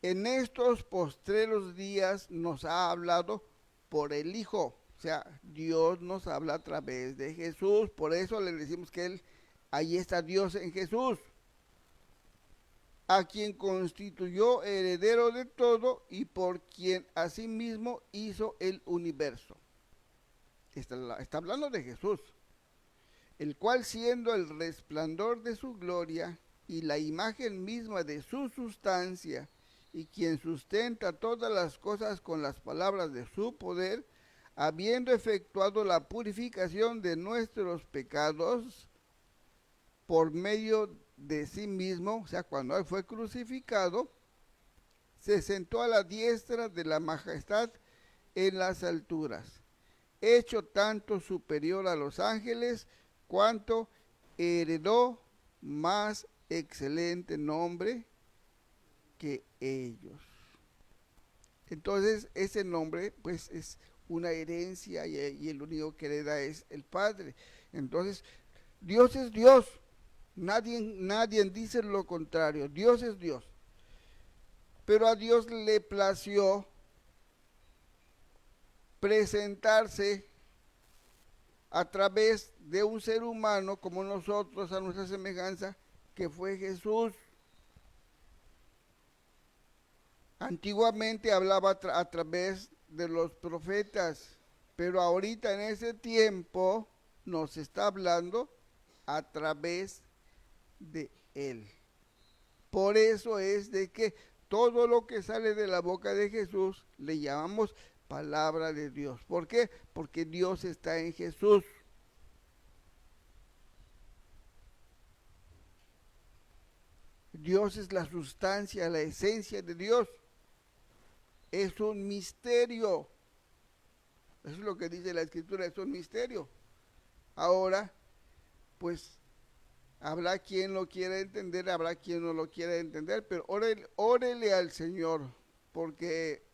en estos postreros días nos ha hablado por el Hijo. O sea, Dios nos habla a través de Jesús. Por eso le decimos que ahí está Dios en Jesús, a quien constituyó heredero de todo y por quien asimismo hizo el universo. Está hablando de Jesús, el cual siendo el resplandor de su gloria y la imagen misma de su sustancia, y quien sustenta todas las cosas con las palabras de su poder, habiendo efectuado la purificación de nuestros pecados por medio de sí mismo, o sea, cuando él fue crucificado, se sentó a la diestra de la majestad en las alturas, hecho tanto superior a los ángeles, cuanto heredó más excelente nombre que ellos. Entonces, ese nombre, pues, es una herencia y el único que hereda es el Padre. Entonces, Dios es Dios. Nadie dice lo contrario. Dios es Dios. Pero a Dios le plació presentarse a través de un ser humano como nosotros, a nuestra semejanza, que fue Jesús. Antiguamente hablaba a través de los profetas, pero ahorita en ese tiempo nos está hablando a través de Él. Por eso es de que todo lo que sale de la boca de Jesús le llamamos palabra de Dios. ¿Por qué? Porque Dios está en Jesús. Dios es la sustancia, la esencia de Dios. Es un misterio. Eso es lo que dice la Escritura, es un misterio. Ahora, pues, habrá quien lo quiera entender, habrá quien no lo quiera entender, pero órele al Señor, porque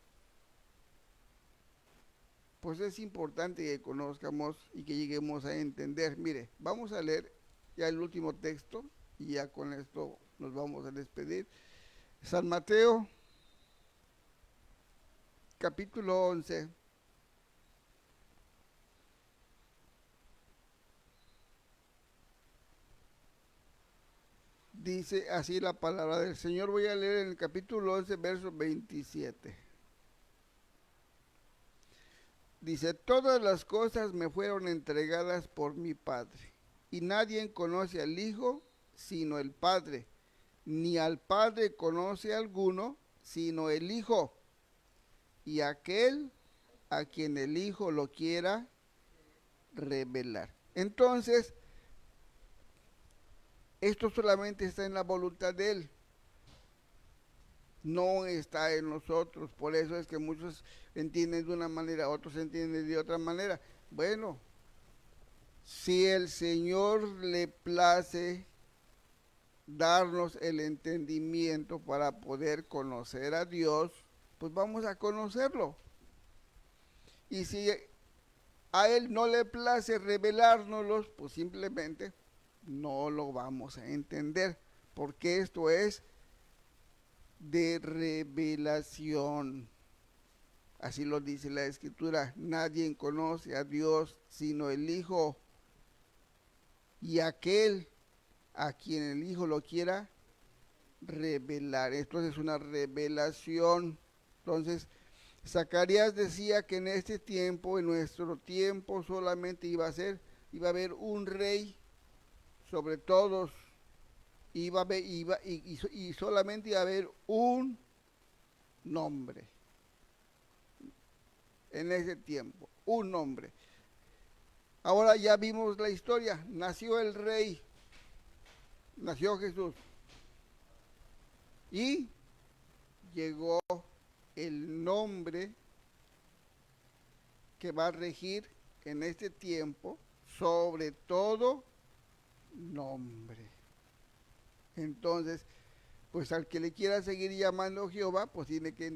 pues es importante que conozcamos y que lleguemos a entender. Mire, vamos a leer ya el último texto y ya con esto nos vamos a despedir. San Mateo, capítulo 11. Dice así la palabra del Señor. Voy a leer en el capítulo 11, verso 27. Dice, todas las cosas me fueron entregadas por mi Padre, y nadie conoce al Hijo sino el Padre, ni al Padre conoce alguno sino el Hijo, y aquel a quien el Hijo lo quiera revelar. Entonces, esto solamente está en la voluntad de Él, no está en nosotros. Por eso es que muchos entienden de una manera, otros entienden de otra manera. Bueno, si el Señor le place darnos el entendimiento para poder conocer a Dios, pues vamos a conocerlo. Y si a Él no le place revelárnoslos, pues simplemente no lo vamos a entender, porque esto es de revelación. Así lo dice la Escritura, nadie conoce a Dios sino el Hijo, y aquel a quien el Hijo lo quiera revelar. Esto es una revelación. Entonces, Zacarías decía que en este tiempo, en nuestro tiempo, solamente iba a haber un rey sobre todos, y solamente iba a haber un nombre en ese tiempo, un nombre. Ahora ya vimos la historia, nació el rey, nació Jesús, y llegó el nombre que va a regir en este tiempo sobre todo nombre. Entonces, pues al que le quiera seguir llamando Jehová, pues tiene que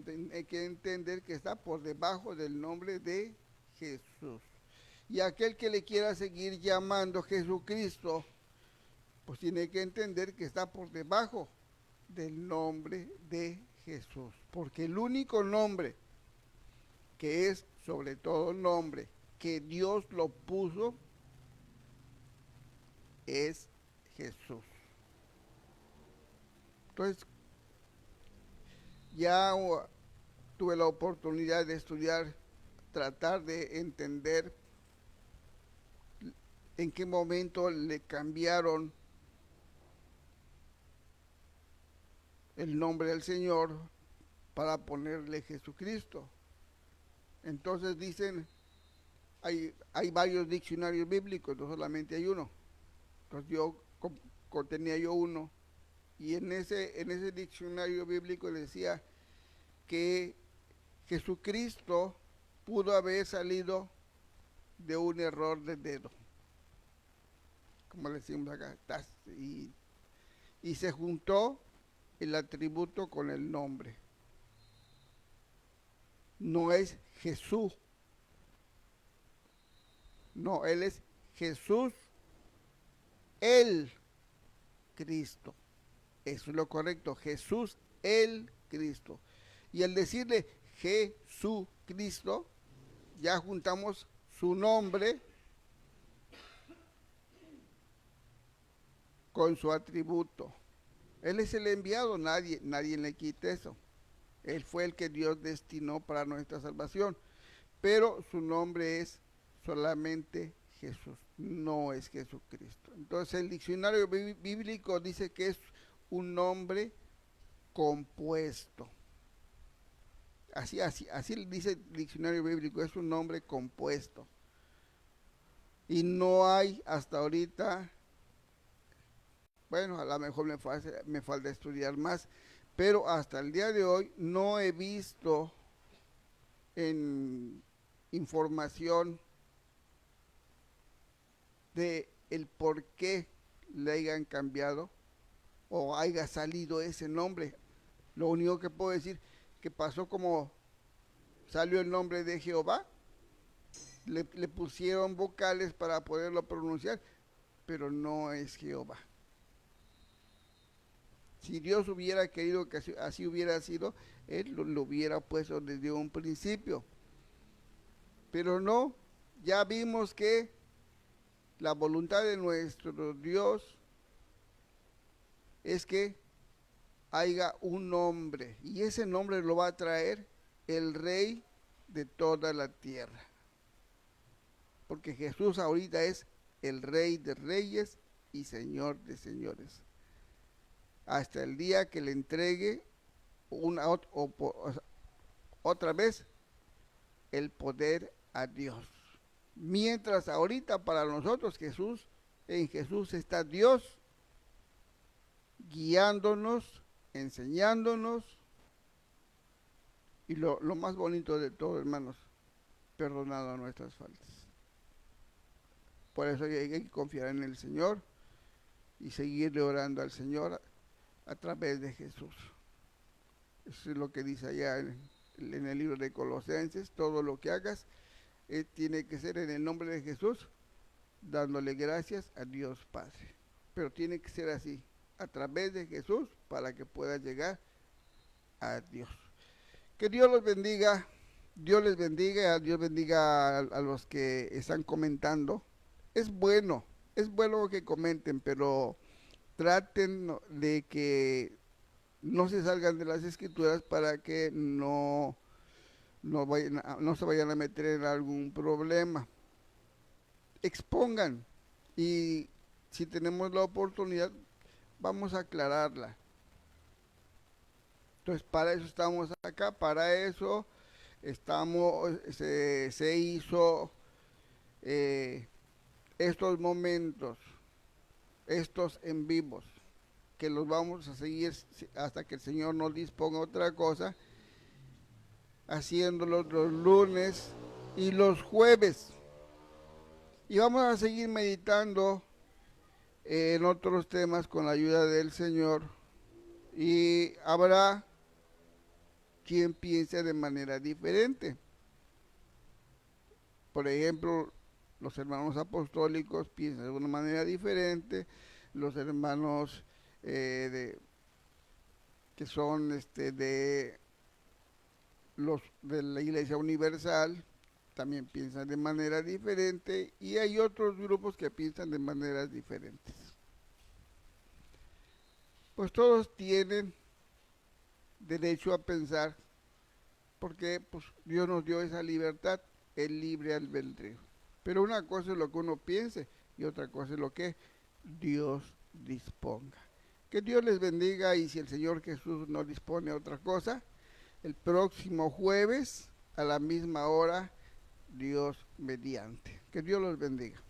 entender que está por debajo del nombre de Jesús. Y aquel que le quiera seguir llamando Jesucristo, pues tiene que entender que está por debajo del nombre de Jesús. Porque el único nombre que es sobre todo nombre que Dios lo puso es Jesús. Entonces, ya tuve la oportunidad de estudiar, tratar de entender en qué momento le cambiaron el nombre del Señor para ponerle Jesucristo. Entonces dicen, hay varios diccionarios bíblicos, no solamente hay uno. Entonces tenía yo uno, y en ese diccionario bíblico decía que Jesucristo pudo haber salido de un error de dedo, como le decimos acá, y se juntó el atributo con el nombre. No es Jesús, no, Él es Jesús el Cristo. Eso es lo correcto, Jesús el Cristo. Y al decirle Jesucristo, ya juntamos su nombre con su atributo. Él es el enviado, nadie le quita eso. Él fue el que Dios destinó para nuestra salvación. Pero su nombre es solamente Jesús, no es Jesucristo. Entonces el diccionario bíblico dice que es un nombre compuesto. Así dice el diccionario bíblico, es un nombre compuesto. Y no hay hasta ahorita, bueno, a lo mejor me falta estudiar más, pero hasta el día de hoy no he visto en información de el por qué le hayan cambiado o haya salido ese nombre. Lo único que puedo decir que pasó como salió el nombre de Jehová, le pusieron vocales para poderlo pronunciar, pero no es Jehová. Si Dios hubiera querido que así hubiera sido, Él lo hubiera puesto desde un principio. Pero no, ya vimos que la voluntad de nuestro Dios es que haya un nombre, y ese nombre lo va a traer el Rey de toda la tierra. Porque Jesús ahorita es el Rey de reyes y Señor de señores. Hasta el día que le entregue otra vez el poder a Dios. Mientras ahorita para nosotros en Jesús está Dios guiándonos, enseñándonos, y lo más bonito de todo, hermanos, perdonando nuestras faltas. Por eso hay que confiar en el Señor y seguirle orando al Señor a través de Jesús. Eso es lo que dice allá en el libro de Colosenses: todo lo que hagas tiene que ser en el nombre de Jesús, dándole gracias a Dios Padre. Pero tiene que ser así, a través de Jesús, para que pueda llegar a Dios. Que Dios los bendiga, Dios les bendiga, Dios bendiga a los que están comentando. Es bueno que comenten, pero traten de que no se salgan de las escrituras para que no se vayan a meter en algún problema. Expongan, y si tenemos la oportunidad vamos a aclararla. Entonces para eso estamos acá, para eso se hizo estos momentos, estos en vivos, que los vamos a seguir hasta que el Señor nos disponga otra cosa, haciéndolos los lunes y los jueves. Y vamos a seguir meditando en otros temas con la ayuda del Señor, y habrá quien piense de manera diferente. Por ejemplo, los hermanos apostólicos piensan de una manera diferente, los hermanos que son de la Iglesia Universal también piensan de manera diferente, y hay otros grupos que piensan de maneras diferentes. Pues todos tienen derecho a pensar, porque pues Dios nos dio esa libertad, el libre albedrío. Pero una cosa es lo que uno piense y otra cosa es lo que Dios disponga. Que Dios les bendiga, y si el Señor Jesús no dispone otra cosa, el próximo jueves a la misma hora, Dios mediante. Que Dios los bendiga.